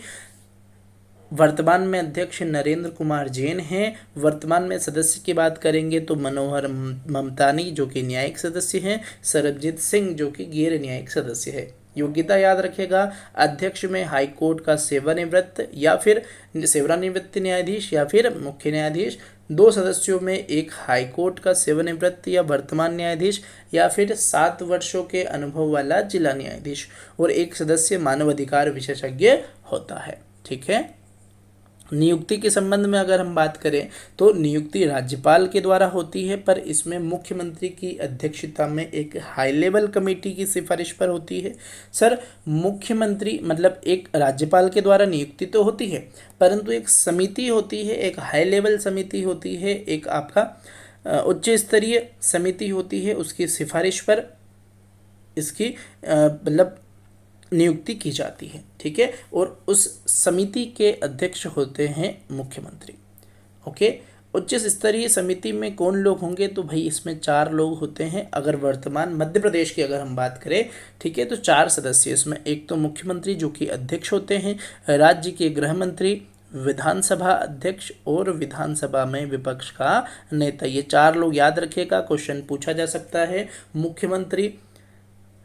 वर्तमान में अध्यक्ष नरेंद्र कुमार जैन हैं। वर्तमान में सदस्य की बात करेंगे तो मनोहर ममतानी जो कि न्यायिक सदस्य हैं, सरबजीत सिंह जो कि गैर न्यायिक सदस्य है। योग्यता याद रखेगा, अध्यक्ष में हाई कोर्ट का सेवानिवृत्त या फिर सेवानिवृत्त न्यायाधीश या फिर मुख्य न्यायाधीश, 2 सदस्यों में एक हाई कोर्ट का सेवानिवृत्त या वर्तमान न्यायाधीश या फिर 7 वर्षों के अनुभव वाला जिला न्यायाधीश, और एक सदस्य मानवाधिकार विशेषज्ञ होता है। ठीक है, नियुक्ति के संबंध में अगर हम बात करें तो नियुक्ति राज्यपाल के द्वारा होती है, पर इसमें मुख्यमंत्री की अध्यक्षता में एक हाई लेवल कमेटी की सिफारिश पर होती है। सर मुख्यमंत्री मतलब एक राज्यपाल के द्वारा नियुक्ति तो होती है, परंतु एक समिति होती है, एक हाई लेवल समिति होती है, एक आपका उच्च स्तरीय समिति होती है, उसकी सिफारिश पर इसकी मतलब नियुक्ति की जाती है। ठीक है, और उस समिति के अध्यक्ष होते हैं मुख्यमंत्री। ओके, उच्च स्तरीय समिति में कौन लोग होंगे, तो भाई इसमें 4 लोग होते हैं। अगर वर्तमान मध्य प्रदेश की अगर हम बात करें, ठीक है, तो 4 सदस्य इसमें, एक तो मुख्यमंत्री जो कि अध्यक्ष होते हैं, राज्य के गृह मंत्री, विधानसभा अध्यक्ष और विधानसभा में विपक्ष का नेता। ये 4 लोग याद रखिएगा, क्वेश्चन पूछा जा सकता है। मुख्यमंत्री,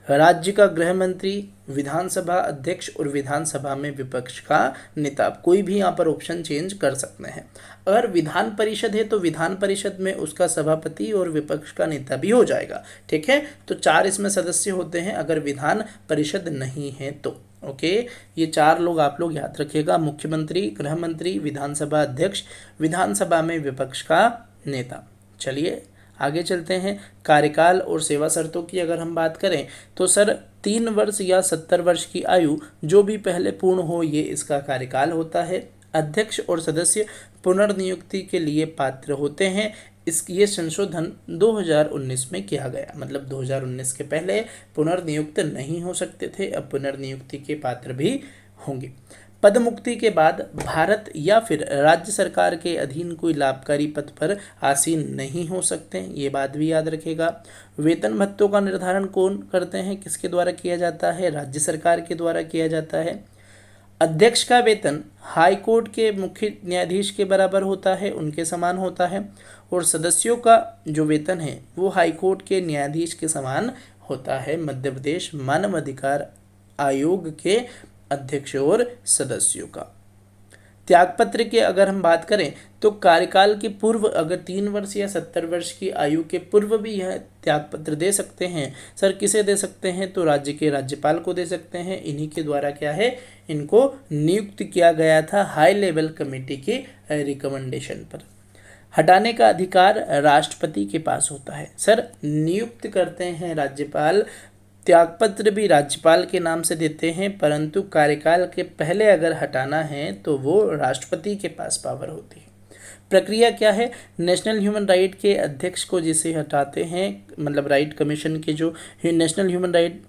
राज्य का गृह मंत्री, विधानसभा अध्यक्ष और विधानसभा में विपक्ष का नेता। कोई भी यहाँ पर ऑप्शन चेंज कर सकते हैं। अगर विधान परिषद है तो विधान परिषद में उसका सभापति और विपक्ष का नेता भी हो जाएगा। ठीक है, तो 4 इसमें सदस्य होते हैं अगर विधान परिषद नहीं है तो। ओके, ये 4 लोग आप लोग याद रखिएगा, मुख्यमंत्री, गृह मंत्री, विधानसभा अध्यक्ष, विधानसभा में विपक्ष का नेता। चलिए आगे चलते हैं। कार्यकाल और सेवा शर्तों की अगर हम बात करें तो सर 3 वर्ष या 70 वर्ष की आयु जो भी पहले पूर्ण हो ये इसका कार्यकाल होता है। अध्यक्ष और सदस्य पुनर्नियुक्ति के लिए पात्र होते हैं। ये संशोधन 2019 में किया गया, मतलब 2019 के पहले पुनर्नियुक्त नहीं हो सकते थे, अब पुनर्नियुक्ति के पात्र भी होंगे। पद मुक्ति के बाद भारत या फिर राज्य सरकार के अधीन कोई लाभकारी पद पर आसीन नहीं हो सकते, ये बात भी याद रखेगा। वेतन भत्तों का निर्धारण कौन करते हैं, किसके द्वारा किया जाता है, राज्य सरकार के द्वारा किया जाता है। अध्यक्ष का वेतन हाई कोर्ट के मुख्य न्यायाधीश के बराबर होता है, उनके समान होता है, और सदस्यों का जो वेतन है वो हाई कोर्ट के न्यायाधीश के समान होता है। मध्य प्रदेश मानव अधिकार आयोग के अध्यक्ष और सदस्यों का। त्यागपत्र की अगर हम बात करें तो कार्यकाल के पूर्व अगर 3 वर्ष या 70 वर्ष की आयु के पूर्व भी यह त्यागपत्र दे सकते हैं। सर किसे दे सकते हैं? तो राज्य के राज्यपाल को दे सकते हैं। इन्हीं के द्वारा क्या है, इनको नियुक्त किया गया था हाई लेवल कमेटी की रिकमेंडेशन पर। हटाने का अधिकार राष्ट्रपति के पास होता है। सर नियुक्त करते हैं राज्यपाल, त्यागपत्र भी राज्यपाल के नाम से देते हैं, परंतु कार्यकाल के पहले अगर हटाना है तो वो राष्ट्रपति के पास पावर होती है। प्रक्रिया क्या है? नेशनल ह्यूमन राइट के अध्यक्ष को जिसे हटाते हैं, मतलब राइट कमीशन के जो नेशनल ह्यूमन राइट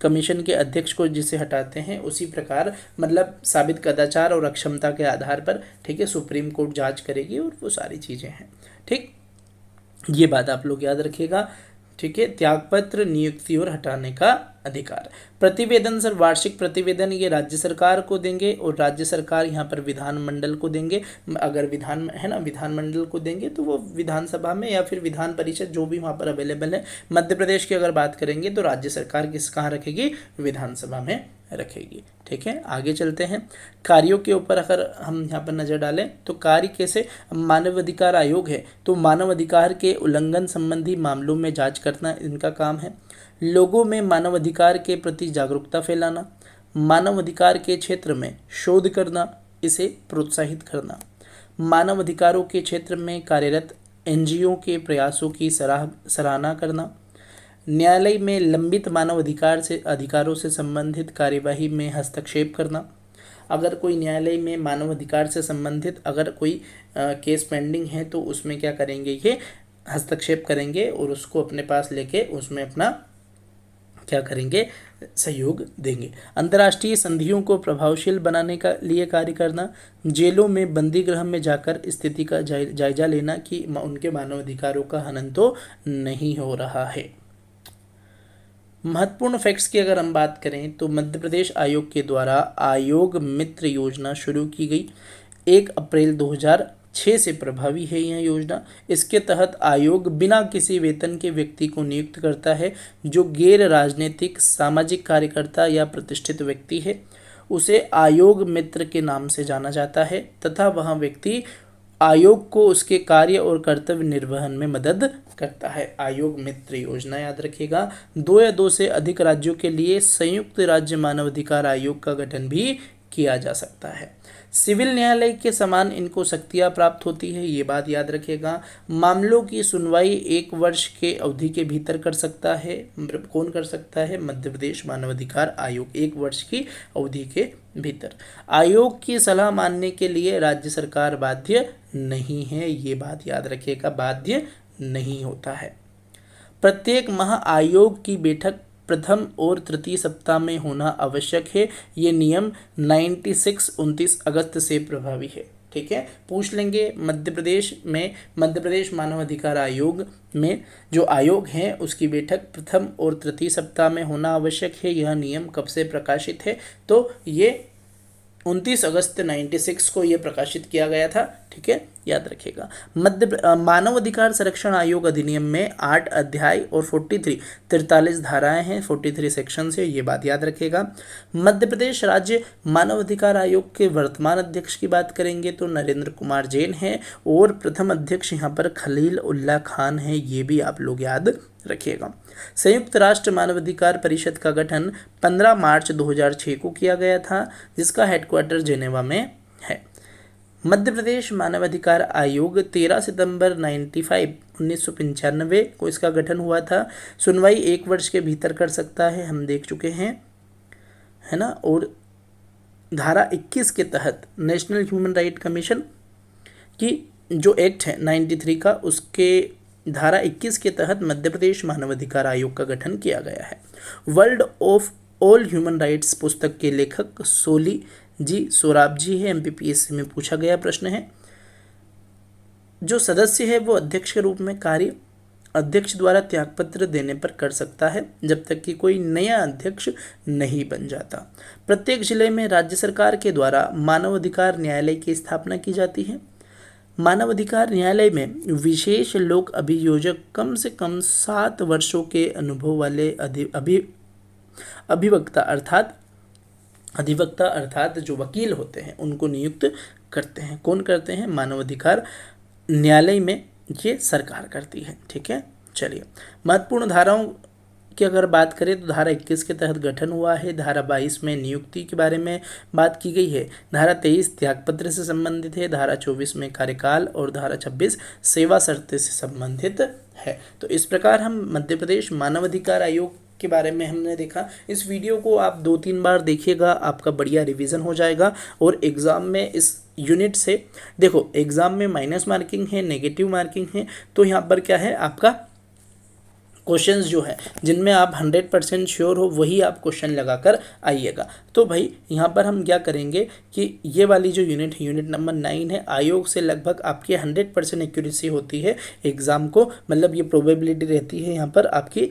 कमीशन के अध्यक्ष को जिसे हटाते हैं, उसी प्रकार मतलब साबित कदाचार और अक्षमता के आधार पर, ठीक है, सुप्रीम कोर्ट जांच करेगी और वो सारी चीज़ें हैं। ठीक, ये बात आप लोग याद रखिएगा। ठीक है, त्यागपत्र, नियुक्ति और हटाने का अधिकार। प्रतिवेदन, सर वार्षिक प्रतिवेदन ये राज्य सरकार को देंगे और राज्य सरकार यहाँ पर विधानमंडल को देंगे। अगर विधान है ना, विधानमंडल को देंगे तो वो विधानसभा में या फिर विधान परिषद जो भी वहाँ पर अवेलेबल है। मध्य प्रदेश की अगर बात करेंगे तो राज्य सरकार कहाँ रखेगी? विधानसभा में रखेगी। ठीक है, आगे चलते हैं। कार्यों के ऊपर अगर हम यहाँ पर नज़र डालें तो कार्य कैसे? मानव अधिकार आयोग है तो मानव अधिकार के उल्लंघन संबंधी मामलों में जांच करना इनका काम है। लोगों में मानव अधिकार के प्रति जागरूकता फैलाना, मानव अधिकार के क्षेत्र में शोध करना, इसे प्रोत्साहित करना, मानव अधिकारों के क्षेत्र में कार्यरत एनजीओ के प्रयासों की सराहना करना, न्यायालय में लंबित मानव अधिकारों से संबंधित कार्यवाही में हस्तक्षेप करना। अगर कोई न्यायालय में मानव अधिकार से संबंधित अगर कोई केस पेंडिंग है तो उसमें क्या करेंगे, ये हस्तक्षेप करेंगे और उसको अपने पास लेके उसमें अपना क्या करेंगे, सहयोग देंगे। अंतर्राष्ट्रीय संधियों को प्रभावशील बनाने का लिए कार्य करना, जेलों में बंदी गृह में जाकर स्थिति का जायजा लेना कि उनके मानव अधिकारों का हनन तो नहीं हो रहा है। महत्वपूर्ण फैक्ट्स की अगर हम बात करें तो मध्य प्रदेश आयोग के द्वारा आयोग मित्र योजना शुरू की गई। 1 अप्रैल 2006 से प्रभावी है यह योजना। इसके तहत आयोग बिना किसी वेतन के व्यक्ति को नियुक्त करता है जो गैर राजनीतिक, सामाजिक कार्यकर्ता या प्रतिष्ठित व्यक्ति है। उसे आयोग मित्र के नाम से जाना जाता है तथा वह व्यक्ति आयोग को उसके कार्य और कर्तव्य निर्वहन में मदद करता है। आयोग मित्र योजना याद रखिएगा। 2 या 2 से अधिक राज्यों के लिए संयुक्त राज्य मानवाधिकार आयोग का गठन भी किया जा सकता है। सिविल न्यायालय के समान इनको शक्तियां प्राप्त होती है, ये बात याद रखिएगा। मामलों की सुनवाई 1 वर्ष के अवधि के भीतर कर सकता है। कौन कर सकता है? मध्य प्रदेश मानवाधिकार आयोग, 1 वर्ष की अवधि के भीतर। आयोग की सलाह मानने के लिए राज्य सरकार बाध्य नहीं है, ये बात याद रखिएगा, बाध्य नहीं होता है। प्रत्येक माह आयोग की बैठक प्रथम और तृतीय सप्ताह में होना आवश्यक है। ये नियम 29 अगस्त से प्रभावी है। ठीक है, पूछ लेंगे मध्य प्रदेश मानव अधिकार आयोग में जो आयोग है उसकी बैठक प्रथम और तृतीय सप्ताह में होना आवश्यक है। यह नियम कब से प्रकाशित है? तो ये 29 अगस्त 96 को ये प्रकाशित किया गया था। ठीक है, याद रखिएगा। मानव अधिकार संरक्षण आयोग अधिनियम में 8 अध्याय और 43 धाराएं हैं, 43 सेक्शन है, ये बात याद रखिएगा। मध्य प्रदेश राज्य मानव अधिकार आयोग के वर्तमान अध्यक्ष की बात करेंगे तो नरेंद्र कुमार जैन है और प्रथम अध्यक्ष यहाँ पर खलील उल्लाह खान है, ये भी आप लोग याद रखिएगा। संयुक्त राष्ट्र मानवाधिकार परिषद का गठन 15 मार्च 2006 को किया गया था, जिसका हेडक्वार्टर जेनेवा में है। मध्य प्रदेश मानवाधिकार आयोग 13 सितंबर 1995 को इसका गठन हुआ था। सुनवाई 1 वर्ष के भीतर कर सकता है, हम देख चुके हैं, है ना। और धारा 21 के तहत नेशनल ह्यूमन राइट कमीशन की जो एक्ट है 93 का, उसके धारा 21 के तहत मध्य प्रदेश मानवाधिकार आयोग का गठन किया गया है। World of all human rights पुस्तक के लेखक सोली जी सोराब जी है, एमपीपीएससी में पूछा गया प्रश्न है। जो सदस्य है वो अध्यक्ष के रूप में कार्य अध्यक्ष द्वारा त्यागपत्र देने पर कर सकता है जब तक कि कोई नया अध्यक्ष नहीं बन जाता। प्रत्येक जिले में राज्य सरकार के द्वारा मानवाधिकार न्यायालय की स्थापना की जाती है। मानवाधिकार न्यायालय में विशेष लोक अभियोजक कम से कम 7 वर्षों के अनुभव वाले अभिवक्ता अर्थात अधिवक्ता अर्थात जो वकील होते हैं उनको नियुक्त करते हैं। कौन करते हैं? मानवाधिकार न्यायालय में ये सरकार करती है। ठीक है, चलिए महत्वपूर्ण धाराओं की अगर बात करें तो धारा 21 के तहत गठन हुआ है। धारा 22 में नियुक्ति के बारे में बात की गई है। धारा 23 त्यागपत्र से संबंधित है। धारा 24 में कार्यकाल और धारा 26 सेवा शर्तें से संबंधित है। तो इस प्रकार हम मध्य प्रदेश मानवाधिकार आयोग के बारे में हमने देखा। इस वीडियो को आप 2-3 बार देखिएगा, आपका बढ़िया रिवीजन हो जाएगा और एग्ज़ाम में इस यूनिट से देखो, एग्ज़ाम में माइनस मार्किंग है, नेगेटिव मार्किंग है, तो यहाँ पर क्या है आपका क्वेश्चंस जो है जिनमें आप 100% श्योर हो वही आप क्वेश्चन लगाकर आइएगा। तो भाई यहाँ पर हम क्या करेंगे कि ये वाली जो यूनिट है, यूनिट नंबर 9 है, आयोग से लगभग आपकी 100% एक्यूरेसी होती है एग्ज़ाम को, मतलब ये प्रोबेबिलिटी रहती है यहाँ पर आपकी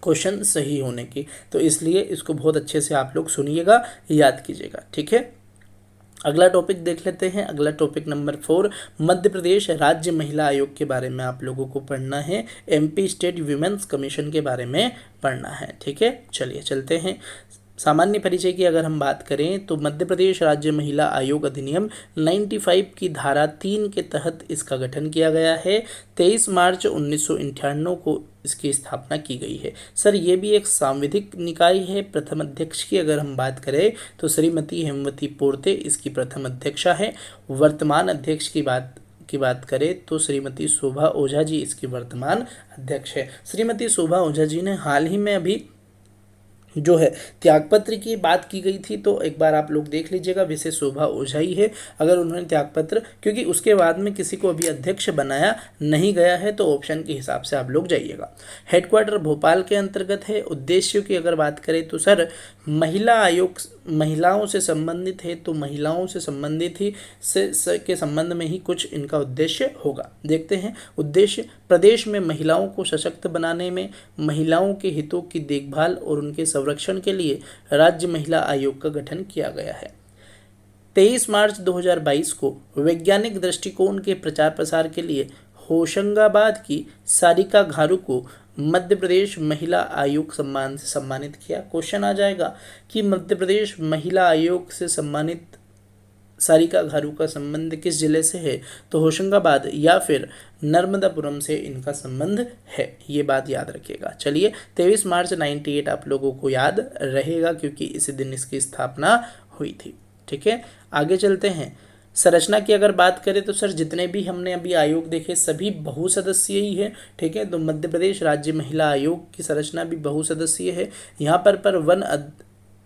क्वेश्चन सही होने की। तो इसलिए इसको बहुत अच्छे से आप लोग सुनिएगा, याद कीजिएगा। ठीक है, अगला टॉपिक देख लेते हैं। अगला टॉपिक नंबर 4, मध्य प्रदेश राज्य महिला आयोग के बारे में आप लोगों को पढ़ना है। एमपी स्टेट वीमेंस कमीशन के बारे में पढ़ना है। ठीक है, चलिए चलते हैं। सामान्य परिचय की अगर हम बात करें तो मध्य प्रदेश राज्य महिला आयोग अधिनियम 95 की धारा 3 के तहत इसका गठन किया गया है। 23 मार्च 1998 को इसकी स्थापना की गई है। सर ये भी एक सांविधिक निकाय है। प्रथम अध्यक्ष की अगर हम बात करें तो श्रीमती हेमवती पोर्ते इसकी प्रथम अध्यक्षा है। वर्तमान अध्यक्ष की बात करें तो श्रीमती शोभा ओझा जी इसकी वर्तमान अध्यक्ष है। श्रीमती शोभा ओझा जी ने हाल ही में अभी जो है त्यागपत्र की बात की गई थी, तो एक बार आप लोग देख लीजिएगा। वैसे शोभा ओझा ही है अगर उन्होंने त्यागपत्र, क्योंकि उसके बाद में किसी को अभी अध्यक्ष बनाया नहीं गया है, तो ऑप्शन के हिसाब से आप लोग जाइएगा। हेडक्वार्टर भोपाल के अंतर्गत है। उद्देश्यों की अगर बात करें तो सर महिला आयोग महिलाओं से संबंधित है, तो महिलाओं से संबंधित ही के संबंध में ही कुछ इनका उद्देश्य होगा। देखते हैं उद्देश्य। प्रदेश में महिलाओं को सशक्त बनाने में, महिलाओं के हितों की देखभाल और उनके संरक्षण के लिए राज्य महिला आयोग का गठन किया गया है। 23 मार्च 2022 को वैज्ञानिक दृष्टिकोण के प्रचार प्रसार के लिए होशंगाबाद की सारिका घारू को मध्य प्रदेश महिला आयोग सम्मान से सम्मानित किया। क्वेश्चन आ जाएगा कि मध्य प्रदेश महिला आयोग से सम्मानित सारिका घारू का संबंध किस जिले से है? तो होशंगाबाद या फिर नर्मदापुरम से इनका संबंध है, ये बात याद रखिएगा। चलिए 23 मार्च 98 आप लोगों को याद रहेगा क्योंकि इसी दिन इसकी स्थापना हुई थी। ठीक है, आगे चलते हैं। संरचना की अगर बात करें तो सर जितने भी हमने अभी आयोग देखे सभी बहुसदस्यीय ही है। ठीक है, तो मध्य प्रदेश राज्य महिला आयोग की संरचना भी बहुसदस्यीय है। यहाँ पर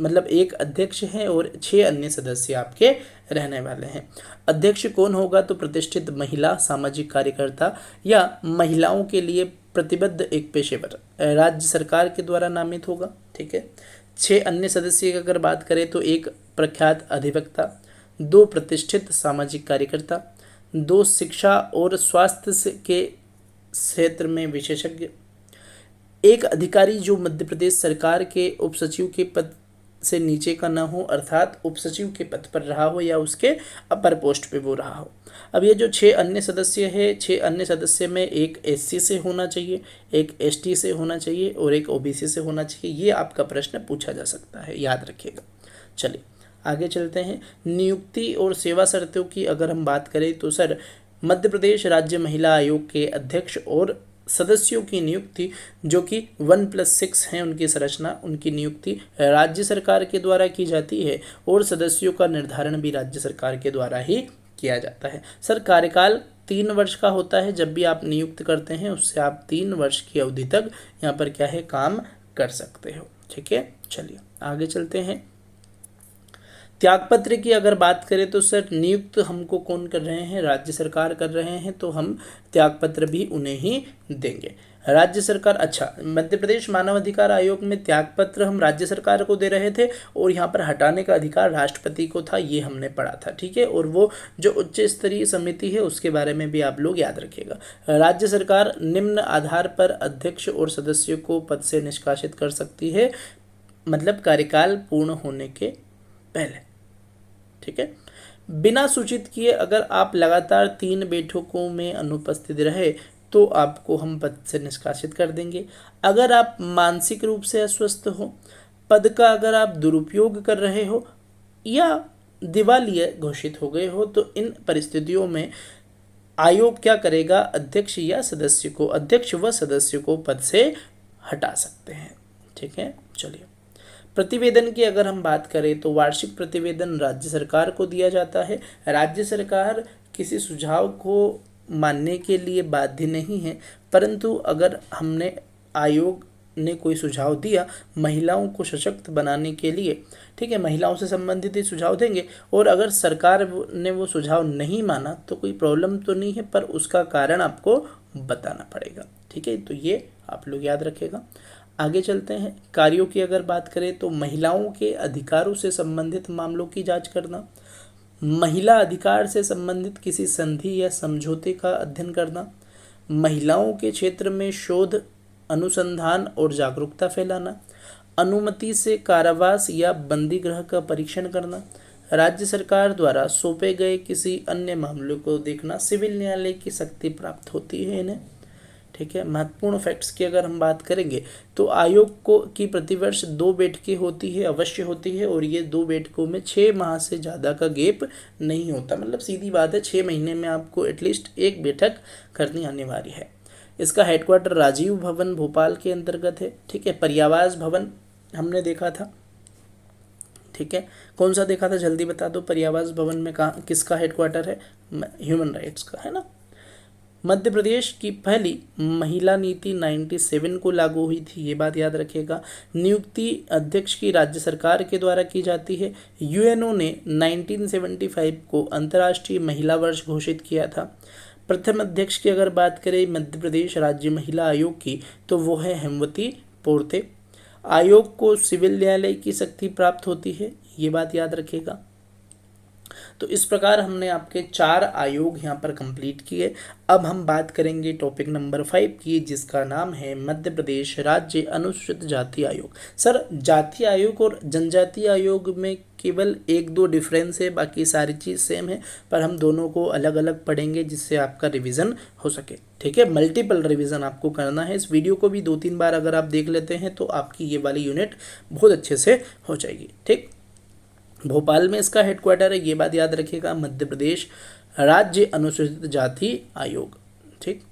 मतलब एक अध्यक्ष है और 6 अन्य सदस्य आपके रहने वाले हैं। अध्यक्ष कौन होगा? तो प्रतिष्ठित महिला सामाजिक कार्यकर्ता या महिलाओं के लिए प्रतिबद्ध एक पेशेवर राज्य सरकार के द्वारा नामित होगा। ठीक है, 6 अन्य सदस्य की अगर बात करें तो 1 प्रख्यात अधिवक्ता, 2 प्रतिष्ठित सामाजिक कार्यकर्ता, 2 शिक्षा और स्वास्थ्य के क्षेत्र में विशेषज्ञ, 1 अधिकारी जो मध्य प्रदेश सरकार के उप सचिव के पद से नीचे का ना हो, अर्थात उप सचिव के पद पर रहा हो या उसके अपर पोस्ट पे वो रहा हो। अब ये जो 6 अन्य सदस्य है, 6 अन्य सदस्य में 1 SC से होना चाहिए, 1 ST से होना चाहिए और 1 OBC से होना चाहिए। ये आपका प्रश्न पूछा जा सकता है, याद रखिएगा। चलिए आगे चलते हैं। नियुक्ति और सेवा शर्तों की अगर हम बात करें तो सर मध्य प्रदेश राज्य महिला आयोग के अध्यक्ष और सदस्यों की नियुक्ति जो कि 1+6 हैं उनकी संरचना, उनकी नियुक्ति राज्य सरकार के द्वारा की जाती है और सदस्यों का निर्धारण भी राज्य सरकार के द्वारा ही किया जाता है। सर कार्यकाल 3 वर्ष का होता है। जब भी आप नियुक्त करते हैं उससे आप 3 वर्ष की अवधि तक यहाँ पर क्या है काम कर सकते हो। ठीक है, चलिए आगे चलते हैं। त्यागपत्र की अगर बात करें तो सर नियुक्त हमको कौन कर रहे हैं? राज्य सरकार कर रहे हैं, तो हम त्यागपत्र भी उन्हें ही देंगे। राज्य सरकार, अच्छा मध्य प्रदेश मानवाधिकार आयोग में त्यागपत्र हम राज्य सरकार को दे रहे थे और यहाँ पर हटाने का अधिकार राष्ट्रपति को था, ये हमने पढ़ा था। ठीक है, और वो जो उच्च स्तरीय समिति है उसके बारे में भी आप लोग याद रखिएगा। राज्य सरकार निम्न आधार पर अध्यक्ष और सदस्यों को पद से निष्कासित कर सकती है, मतलब कार्यकाल पूर्ण होने के पहले। ठीक है, बिना सूचित किए अगर आप लगातार 3 बैठकों में अनुपस्थित रहे तो आपको हम पद से निष्कासित कर देंगे। अगर आप मानसिक रूप से अस्वस्थ हो, पद का अगर आप दुरुपयोग कर रहे हो या दिवालिया घोषित हो गए हो, तो इन परिस्थितियों में आयोग क्या करेगा, अध्यक्ष व सदस्य को पद से हटा सकते हैं। ठीक है, चलिए। प्रतिवेदन की अगर हम बात करें तो वार्षिक प्रतिवेदन राज्य सरकार को दिया जाता है। राज्य सरकार किसी सुझाव को मानने के लिए बाध्य नहीं है, परंतु अगर हमने आयोग ने कोई सुझाव दिया महिलाओं को सशक्त बनाने के लिए, ठीक है, महिलाओं से संबंधित ही सुझाव देंगे, और अगर सरकार ने वो सुझाव नहीं माना तो कोई प्रॉब्लम तो नहीं है, पर उसका कारण आपको बताना पड़ेगा। ठीक है, तो ये आप लोग याद रखेगा। आगे चलते हैं। कार्यों की अगर बात करें तो महिलाओं के अधिकारों से संबंधित मामलों की जांच करना, महिला अधिकार से संबंधित किसी संधि या समझौते का अध्ययन करना, महिलाओं के क्षेत्र में शोध, अनुसंधान और जागरूकता फैलाना, अनुमति से कारावास या बंदी गृह का परीक्षण करना, राज्य सरकार द्वारा सौंपे गए किसी अन्य मामले को देखना, सिविल न्यायालय की शक्ति प्राप्त होती है इन्हें। ठीक है, महत्वपूर्ण फैक्ट्स की अगर हम बात करेंगे तो आयोग को की प्रतिवर्ष 2 बैठकें होती है, अवश्य होती है, और ये 2 बैठकों में 6 माह से ज़्यादा का गैप नहीं होता। मतलब सीधी बात है, 6 महीने में आपको एटलीस्ट 1 बैठक करनी अनिवार्य है। इसका हेडक्वार्टर राजीव भवन भोपाल के अंतर्गत है। ठीक है, पर्यावास भवन हमने देखा था। ठीक है, कौन सा देखा था, जल्दी बता दो। पर्यावास भवन में कहाँ किसका हेडक्वार्टर है, ह्यूमन राइट्स का, है ना। मध्य प्रदेश की पहली महिला नीति 97 को लागू हुई थी, ये बात याद रखिएगा। नियुक्ति अध्यक्ष की राज्य सरकार के द्वारा की जाती है। यूएनओ ने 1975 को अंतर्राष्ट्रीय महिला वर्ष घोषित किया था। प्रथम अध्यक्ष की अगर बात करें मध्य प्रदेश राज्य महिला आयोग की, तो वो है हेमवती पोर्ते। आयोग को सिविल न्यायालय की शक्ति प्राप्त होती है, ये बात याद रखिएगा। तो इस प्रकार हमने आपके 4 आयोग यहाँ पर कंप्लीट किए। अब हम बात करेंगे टॉपिक नंबर 5 की, जिसका नाम है मध्य प्रदेश राज्य अनुसूचित जाति आयोग। सर, जाति आयोग और जनजाति आयोग में केवल 1-2 डिफरेंस है, बाकी सारी चीज़ सेम है, पर हम दोनों को अलग अलग पढ़ेंगे जिससे आपका रिवीजन हो सके। ठीक है, मल्टीपल रिवीजन आपको करना है। इस वीडियो को भी 2-3 बार अगर आप देख लेते हैं तो आपकी ये वाली यूनिट बहुत अच्छे से हो जाएगी। ठीक, भोपाल में इसका हेडक्वार्टर है, ये बात याद रखिएगा, मध्य प्रदेश राज्य अनुसूचित जाति आयोग। ठीक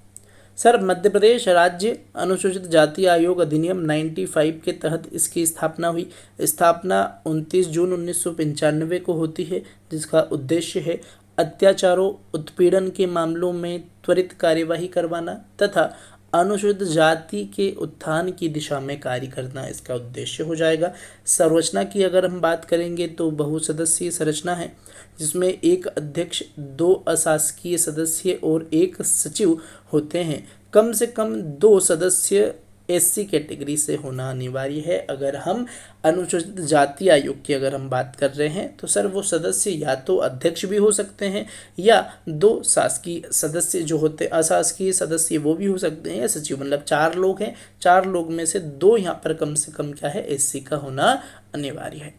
सर, मध्य प्रदेश राज्य अनुसूचित जाति आयोग अधिनियम 95 के तहत इसकी स्थापना हुई। स्थापना 29 जून 1995 को होती है, जिसका उद्देश्य है अत्याचारों उत्पीड़न के मामलों में त्वरित कार्यवाही करवाना तथा अनुसूचित जाति के उत्थान की दिशा में कार्य करना इसका उद्देश्य हो जाएगा। संरचना की अगर हम बात करेंगे तो बहुसदस्यीय संरचना है, जिसमें 1 अध्यक्ष, 2 अशासकीय सदस्य और 1 सचिव होते हैं। कम से कम 2 सदस्य एससी कैटेगरी से होना अनिवार्य है। अगर हम अनुसूचित जाति आयोग की अगर हम बात कर रहे हैं तो सर वो सदस्य या तो अध्यक्ष भी हो सकते हैं या 2 शासकीय सदस्य जो होते हैं, अशासकीय सदस्य वो भी हो सकते हैं, या सचिव। मतलब 4 लोग हैं, 4 लोग में से 2 यहाँ पर कम से कम क्या है, एससी का होना अनिवार्य है।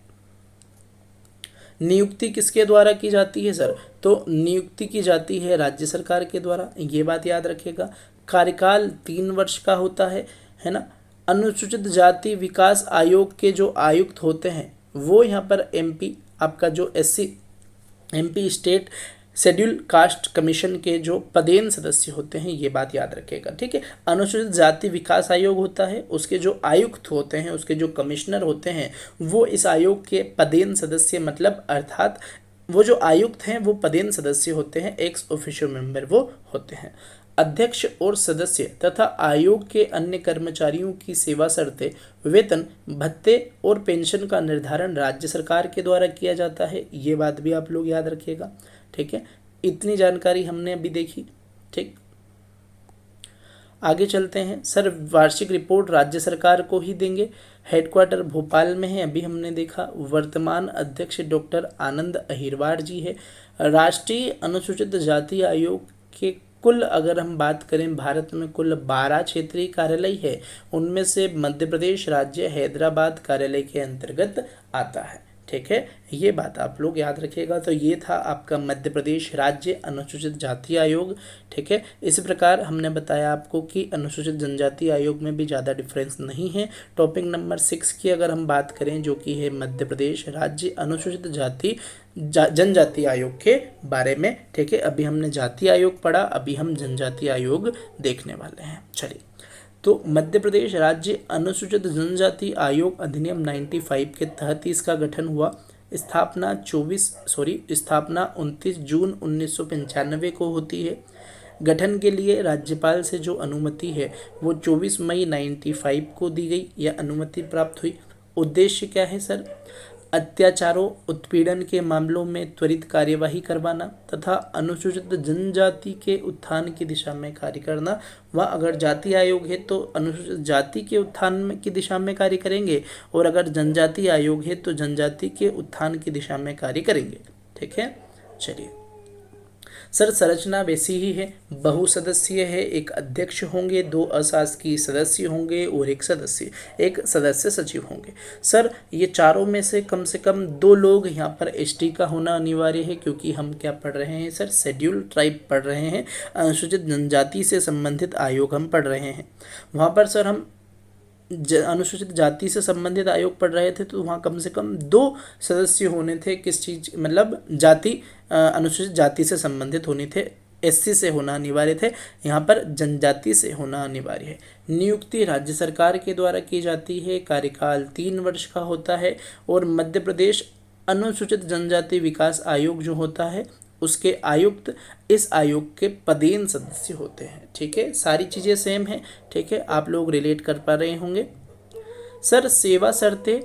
नियुक्ति किसके द्वारा की जाती है सर, तो नियुक्ति की जाती है राज्य सरकार के द्वारा, ये बात याद रखिएगा। कार्यकाल 3 वर्ष का होता है ना। अनुसूचित जाति विकास आयोग के जो आयुक्त होते हैं वो यहाँ पर एमपी, आपका जो MP state schedule caste commission के जो पदेन सदस्य होते हैं, ये बात याद रखिएगा। ठीक है, अनुसूचित जाति विकास आयोग होता है, उसके जो आयुक्त होते हैं, उसके जो कमिश्नर होते हैं, वो इस आयोग के पदेन सदस्य, मतलब अर्थात वो जो आयुक्त हैं वो पदेन सदस्य होते हैं, एक्स ऑफिशियो मेंबर वो होते हैं। अध्यक्ष और सदस्य तथा आयोग के अन्य कर्मचारियों की सेवा शर्तें, वेतन, भत्ते और पेंशन का निर्धारण राज्य सरकार के द्वारा किया जाता है, ये बात भी आप लोग याद रखिएगा। ठीक है, इतनी जानकारी हमने अभी देखी। ठीक, आगे चलते हैं। सर, वार्षिक रिपोर्ट राज्य सरकार को ही देंगे, हेडक्वार्टर भोपाल में है, अभी हमने देखा। वर्तमान अध्यक्ष डॉक्टर आनंद अहिरवार जी है। राष्ट्रीय अनुसूचित जाति आयोग के कुल अगर हम बात करें, भारत में कुल 12 क्षेत्रीय कार्यालय है, उनमें से मध्य प्रदेश राज्य हैदराबाद कार्यालय के अंतर्गत आता है। ठीक है, ये बात आप लोग याद रखिएगा। तो ये था आपका मध्य प्रदेश राज्य अनुसूचित जाति आयोग। ठीक है, इस प्रकार हमने बताया आपको कि अनुसूचित जनजाति आयोग में भी ज़्यादा डिफरेंस नहीं है। टॉपिक नंबर 6 की अगर हम बात करें, जो कि है मध्य प्रदेश राज्य अनुसूचित जाति जनजाति आयोग के बारे में। ठीक है, अभी हमने जाति आयोग पढ़ा, अभी हम जनजाति आयोग देखने वाले हैं। चलिए, तो मध्य प्रदेश राज्य अनुसूचित जनजाति आयोग अधिनियम 95 के तहत इसका गठन हुआ। स्थापना 29 जून 1995 को होती है। गठन के लिए राज्यपाल से जो अनुमति है वो 24 मई 95 को दी गई या अनुमति प्राप्त हुई। उद्देश्य क्या है सर? अत्याचारों उत्पीड़न के मामलों में त्वरित कार्यवाही करवाना तथा अनुसूचित जनजाति के उत्थान की दिशा में कार्य करना। वह अगर जाति आयोग है तो अनुसूचित जाति के उत्थान की दिशा में कार्य करेंगे, और अगर जनजाति आयोग है तो जनजाति के उत्थान की दिशा में कार्य करेंगे। ठीक है, चलिए सर, संरचना वैसी ही है, बहुसदस्यीय है। एक अध्यक्ष होंगे, 2 अशासकीय सदस्य होंगे और एक सदस्य सचिव होंगे। सर, ये चारों में से कम 2 लोग यहाँ पर एसटी का होना अनिवार्य है, क्योंकि हम क्या पढ़ रहे हैं सर? शेड्यूल ट्राइब पढ़ रहे हैं, अनुसूचित जनजाति से संबंधित आयोग हम पढ़ रहे हैं। वहाँ पर सर हम अनुसूचित जाति से संबंधित आयोग पढ़ रहे थे, तो वहाँ कम से कम 2 सदस्य होने थे। किस चीज, मतलब जाति, अनुसूचित जाति से संबंधित होने थे, एससी से होना अनिवार्य थे। यहाँ पर जनजाति से होना अनिवार्य है। नियुक्ति राज्य सरकार के द्वारा की जाती है। कार्यकाल 3 वर्ष का होता है। और मध्य प्रदेश अनुसूचित जनजाति विकास आयोग जो होता है, उसके आयुक्त इस आयोग के पदेन सदस्य होते हैं। ठीक है, सारी चीज़ें सेम हैं। ठीक है, आप लोग रिलेट कर पा रहे होंगे। सर, सेवा शर्तें,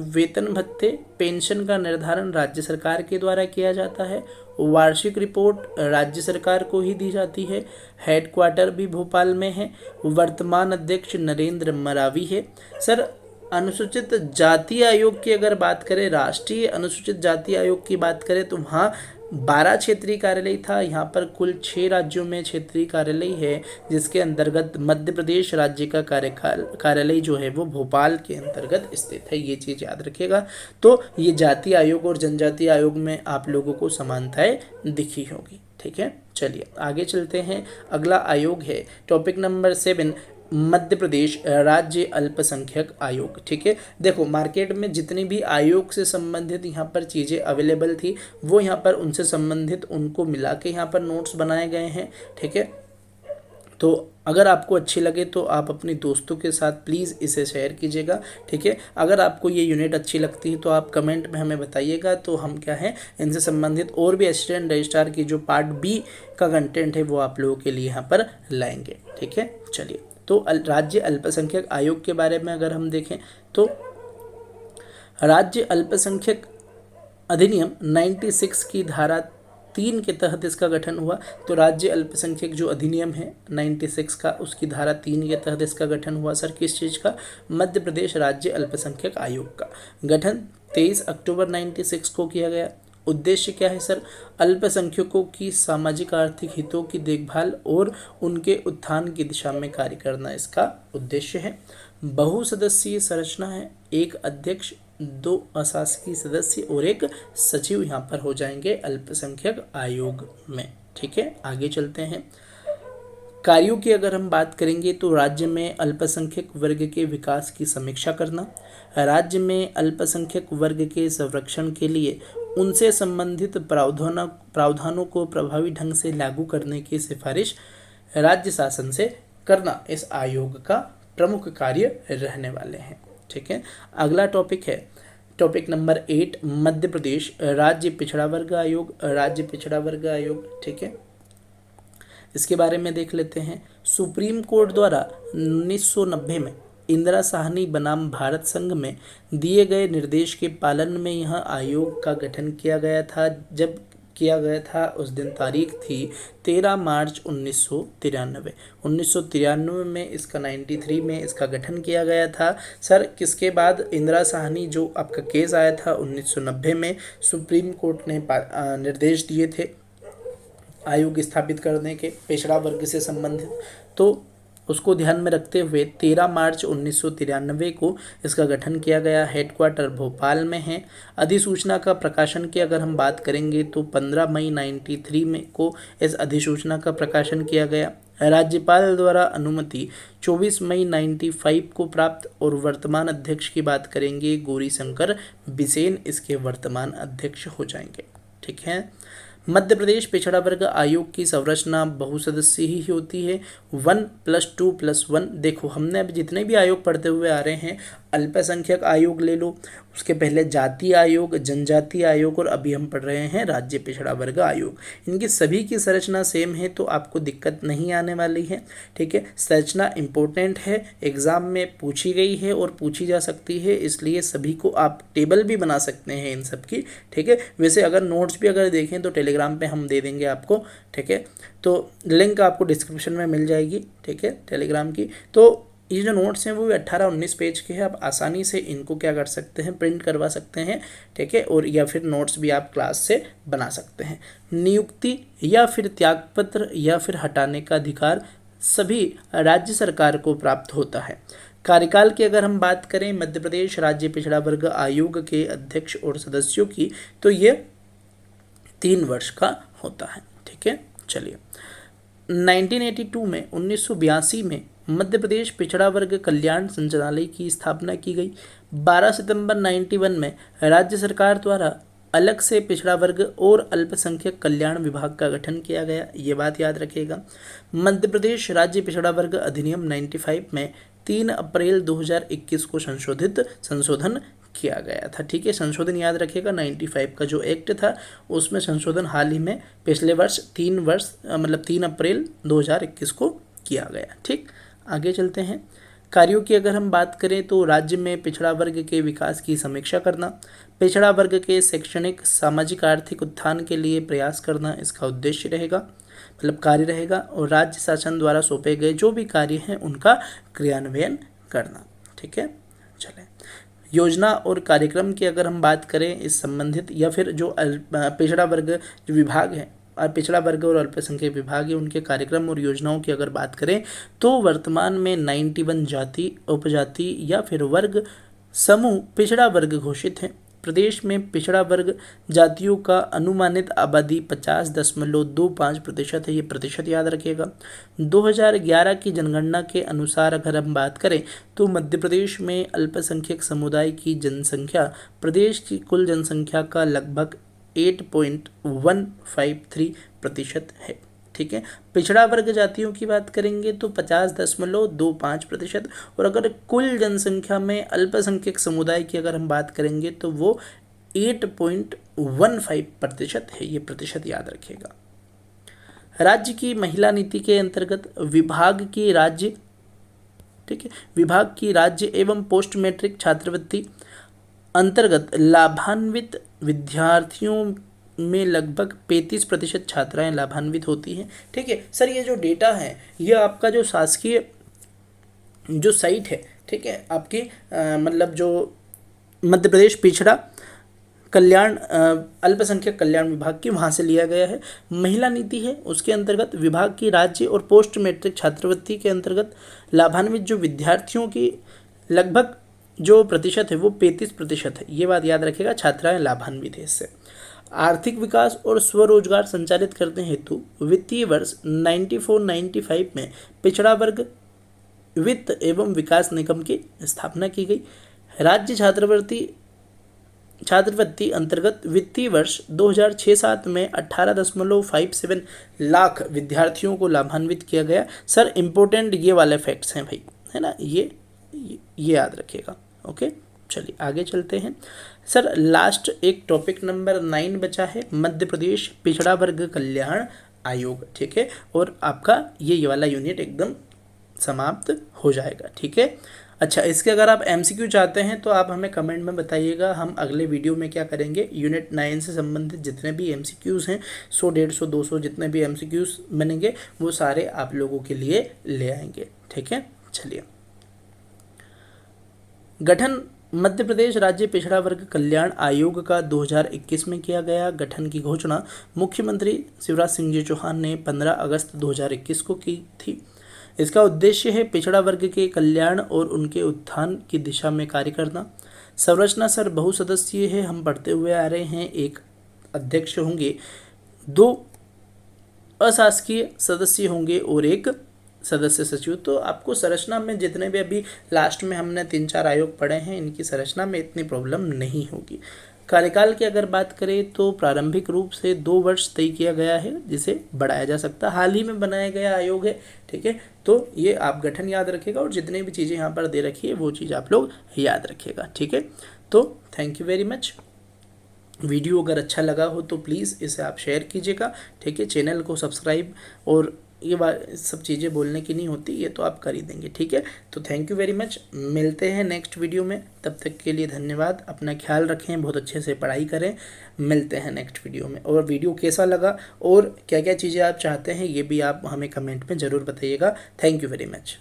वेतन भत्ते, पेंशन का निर्धारण राज्य सरकार के द्वारा किया जाता है। वार्षिक रिपोर्ट राज्य सरकार को ही दी जाती है। हेडक्वार्टर भी भोपाल में है। वर्तमान अध्यक्ष नरेंद्र मरावी है। सर, अनुसूचित जाति आयोग की अगर बात करें, राष्ट्रीय अनुसूचित जाति आयोग की बात करें, तो वहाँ 12 क्षेत्रीय कार्यालय था। यहाँ पर कुल 6 राज्यों में क्षेत्रीय कार्यालय है, जिसके अंतर्गत मध्य प्रदेश राज्य का कार्यालय जो है वो भोपाल के अंतर्गत स्थित है। ये चीज़ याद रखिएगा। तो ये जाति आयोग और जनजाति आयोग में आप लोगों को समानताएं दिखी होगी। ठीक है, चलिए आगे चलते हैं। अगला आयोग है टॉपिक नंबर 7, मध्य प्रदेश राज्य अल्पसंख्यक आयोग। ठीक है, देखो मार्केट में जितनी भी आयोग से संबंधित यहाँ पर चीज़ें अवेलेबल थी, वो यहाँ पर उनसे संबंधित उनको मिला के यहाँ पर नोट्स बनाए गए हैं। ठीक है, तो अगर आपको अच्छी लगे तो आप अपने दोस्तों के साथ प्लीज़ इसे शेयर कीजिएगा। ठीक है, अगर आपको ये यूनिट अच्छी लगती है तो आप कमेंट में हमें बताइएगा, तो हम क्या है इनसे संबंधित और भी असिस्टेंट रजिस्ट्रार की जो पार्ट बी का कंटेंट है वो आप लोगों के लिए यहाँ पर लाएंगे। ठीक है, चलिए, तो राज्य अल्पसंख्यक आयोग के बारे में अगर हम देखें तो राज्य अल्पसंख्यक अधिनियम 96 की धारा 3 के तहत इसका गठन हुआ। तो राज्य अल्पसंख्यक जो अधिनियम है 96 का, उसकी धारा 3 के तहत इसका गठन हुआ। सर, किस चीज़ का? मध्य प्रदेश राज्य अल्पसंख्यक आयोग का गठन 23 अक्टूबर 96 को किया गया। उद्देश्य क्या है सर? अल्पसंख्यकों की सामाजिक आर्थिक हितों की देखभाल और उनके उत्थान की दिशा में कार्य करना इसका उद्देश्य है। बहुसदस्यीय संरचना है, 1 अध्यक्ष, 2 अशासकीय सदस्य और 1 सचिव यहाँ पर हो जाएंगे अल्पसंख्यक आयोग में। ठीक है, आगे चलते हैं। कार्यों की अगर हम बात करेंगे तो राज्य में अल्पसंख्यक वर्ग के विकास की समीक्षा करना, राज्य में अल्पसंख्यक वर्ग के संरक्षण के लिए उनसे संबंधित प्रावधानों को प्रभावी ढंग से लागू करने की सिफारिश राज्य शासन से करना इस आयोग का प्रमुख कार्य रहने वाले हैं। ठीक है, अगला टॉपिक है टॉपिक नंबर 8, मध्य प्रदेश राज्य पिछड़ा वर्ग आयोग। राज्य पिछड़ा वर्ग आयोग, ठीक है, इसके बारे में देख लेते हैं। सुप्रीम कोर्ट द्वारा 1990 में इंदिरा साहनी बनाम भारत संघ में दिए गए निर्देश के पालन में यह आयोग का गठन किया गया था। जब किया गया था उस दिन तारीख थी 13 मार्च 1993। 1993 में इसका 93 में इसका गठन किया गया था। सर, किसके बाद? इंदिरा साहनी जो आपका केस आया था 1990 में, सुप्रीम कोर्ट ने निर्देश दिए थे आयोग स्थापित करने के पिछड़ा वर्ग से संबंधित। तो उसको ध्यान में रखते हुए 13 मार्च 1993 को इसका गठन किया गया। हेडक्वार्टर भोपाल में है। अधिसूचना का प्रकाशन की अगर हम बात करेंगे तो 15 मई 93 में को इस अधिसूचना का प्रकाशन किया गया। राज्यपाल द्वारा अनुमति 24 मई 95 को प्राप्त। और वर्तमान अध्यक्ष की बात करेंगे गौरीशंकर बिसेन इसके वर्तमान अध्यक्ष हो जाएंगे। ठीक है। मध्य प्रदेश पिछड़ा वर्ग आयोग की संरचना बहुसदस्यीय ही होती है। 1+2+1। देखो हमने अभी जितने भी आयोग पढ़ते हुए आ रहे हैं, अल्पसंख्यक आयोग ले लो, उसके पहले जातीय आयोग, जनजातीय आयोग, और अभी हम पढ़ रहे हैं राज्य पिछड़ा वर्ग आयोग। इनकी सभी की संरचना सेम है, तो आपको दिक्कत नहीं आने वाली है। ठीक है। संरचना इंपॉर्टेंट है, एग्जाम में पूछी गई है और पूछी जा सकती है, इसलिए सभी को आप टेबल भी बना सकते हैं इन सब की। ठीक है। वैसे अगर नोट्स भी अगर देखें तो टेलीग्राम पे हम दे देंगे आपको। ठीक है। तो लिंक आपको डिस्क्रिप्शन में मिल जाएगी। ठीक है, टेलीग्राम की। तो ये जो नोट्स हैं वो 18-19 पेज के हैं। आप आसानी से इनको क्या कर सकते हैं, प्रिंट करवा सकते हैं। ठीक है। और या फिर नोट्स भी आप क्लास से बना सकते हैं। नियुक्ति या फिर त्यागपत्र या फिर हटाने का अधिकार सभी राज्य सरकार को प्राप्त होता है। कार्यकाल की अगर हम बात करें मध्य प्रदेश राज्य पिछड़ा वर्ग आयोग के अध्यक्ष और सदस्यों की, तो ये 3 वर्ष का होता है। ठीक है। चलिए 1982 में मध्य प्रदेश पिछड़ा वर्ग कल्याण संचालनालय की स्थापना की गई। 12 सितंबर 91 में राज्य सरकार द्वारा अलग से पिछड़ा वर्ग और अल्पसंख्यक कल्याण विभाग का गठन किया गया। ये बात याद रखिएगा। मध्य प्रदेश राज्य पिछड़ा वर्ग अधिनियम 95 में 3 अप्रैल 2021 को संशोधन किया गया था। ठीक है। संशोधन याद रखिएगा। 95 का जो एक्ट था उसमें संशोधन हाल ही में पिछले वर्ष 3 अप्रैल 2021 को किया गया। ठीक। आगे चलते हैं। कार्यों की अगर हम बात करें तो राज्य में पिछड़ा वर्ग के विकास की समीक्षा करना, पिछड़ा वर्ग के शैक्षणिक सामाजिक आर्थिक उत्थान के लिए प्रयास करना इसका उद्देश्य रहेगा, मतलब कार्य रहेगा। और राज्य शासन द्वारा सौंपे गए जो भी कार्य हैं उनका क्रियान्वयन करना। ठीक है। चलें, योजना और कार्यक्रम की अगर हम बात करें इस संबंधित या फिर जो पिछड़ा वर्ग जो विभाग है, पिछड़ा वर्ग और अल्पसंख्यक विभाग है, उनके कार्यक्रम और योजनाओं की अगर बात करें तो वर्तमान में 91 जाति, उपजाति या फिर वर्ग समूह पिछड़ा वर्ग घोषित है। प्रदेश में पिछड़ा वर्ग जातियों का अनुमानित आबादी 50.25% है। ये प्रतिशत याद रखिएगा। 2011 की जनगणना के अनुसार अगर हम बात करें तो मध्य प्रदेश में अल्पसंख्यक समुदाय की जनसंख्या प्रदेश की कुल जनसंख्या का लगभग 8.153% है। ठीक है। पिछड़ा वर्ग जातियों की बात करेंगे तो 50.25%। और अगर कुल जनसंख्या में अल्पसंख्यक समुदाय की अगर हम बात करेंगे तो वो 8.15% है। ये प्रतिशत याद रखिएगा। राज्य की महिला नीति के अंतर्गत विभाग की राज्य एवं पोस्ट मैट्रिक छात्रवृत्ति अंतर्गत लाभान्वित विद्यार्थियों में लगभग 35% छात्राएं लाभान्वित होती हैं। ठीक है सर, ये जो डेटा है ये आपका जो शासकीय जो साइट है, ठीक है, आपकी मतलब जो मध्य प्रदेश पिछड़ा कल्याण अल्पसंख्यक कल्याण विभाग की वहाँ से लिया गया है। महिला नीति है उसके अंतर्गत विभाग की राज्य और पोस्ट मैट्रिक छात्रवृत्ति के अंतर्गत लाभान्वित जो विद्यार्थियों की लगभग जो प्रतिशत है वो 35% है। ये बात याद रखिएगा, छात्राएं लाभान्वित है इससे। आर्थिक विकास और स्वरोजगार संचालित करने हेतु वित्तीय वर्ष 94-95 में पिछड़ा वर्ग वित्त एवं विकास निगम की स्थापना की गई। राज्य छात्रवृत्ति अंतर्गत वित्तीय वर्ष 2006-07 में 18.57 लाख विद्यार्थियों को लाभान्वित किया गया। सर इम्पोर्टेंट ये वाले फैक्ट्स हैं भाई, है ना, ये याद रखिएगा। ओके चलिए आगे चलते हैं। सर लास्ट एक टॉपिक नंबर 9 बचा है, मध्य प्रदेश पिछड़ा वर्ग कल्याण आयोग। ठीक है, और आपका ये वाला यूनिट एकदम समाप्त हो जाएगा। ठीक है। अच्छा, इसके अगर आप MCQ चाहते हैं तो आप हमें कमेंट में बताइएगा। हम अगले वीडियो में क्या करेंगे, यूनिट 9 से संबंधित जितने भी MCQs हैं 100, 150, 200 जितने भी MCQs बनेंगे वो सारे आप लोगों के लिए ले आएंगे। ठीक है। चलिए, गठन मध्य प्रदेश राज्य पिछड़ा वर्ग कल्याण आयोग का 2021 में किया गया। गठन की घोषणा मुख्यमंत्री शिवराज सिंह जी चौहान ने 15 अगस्त 2021 को की थी। इसका उद्देश्य है पिछड़ा वर्ग के कल्याण और उनके उत्थान की दिशा में कार्य करना। संरचना सर बहुसदस्यीय है, हम पढ़ते हुए आ रहे हैं। एक अध्यक्ष होंगे, 2 अशासकीय सदस्य होंगे और 1 सदस्य सचिव। तो आपको संरचना में जितने भी अभी लास्ट में हमने 3-4 आयोग पढ़े हैं, इनकी संरचना में इतनी प्रॉब्लम नहीं होगी। कार्यकाल की अगर बात करें तो प्रारंभिक रूप से 2 वर्ष तय किया गया है, जिसे बढ़ाया जा सकता है। हाल ही में बनाया गया आयोग है, ठीक है। तो ये आप गठन याद रखिएगा और जितनी भी चीज़ें यहाँ पर दे रखी है वो चीज़ आप लोग याद रखिएगा, ठीक है। तो thank you very much. Video अगर अच्छा लगा हो तो प्लीज़ इसे आप शेयर कीजिएगा, ठीक है। चैनल को सब्सक्राइब, और ये बात सब चीज़ें बोलने की नहीं होती, ये तो आप कर ही देंगे, ठीक है। तो थैंक यू वेरी मच, मिलते हैं नेक्स्ट वीडियो में। तब तक के लिए धन्यवाद, अपना ख्याल रखें, बहुत अच्छे से पढ़ाई करें। मिलते हैं नेक्स्ट वीडियो में। और वीडियो कैसा लगा और क्या क्या चीज़ें आप चाहते हैं ये भी आप हमें कमेंट में ज़रूर बताइएगा। Thank you very much.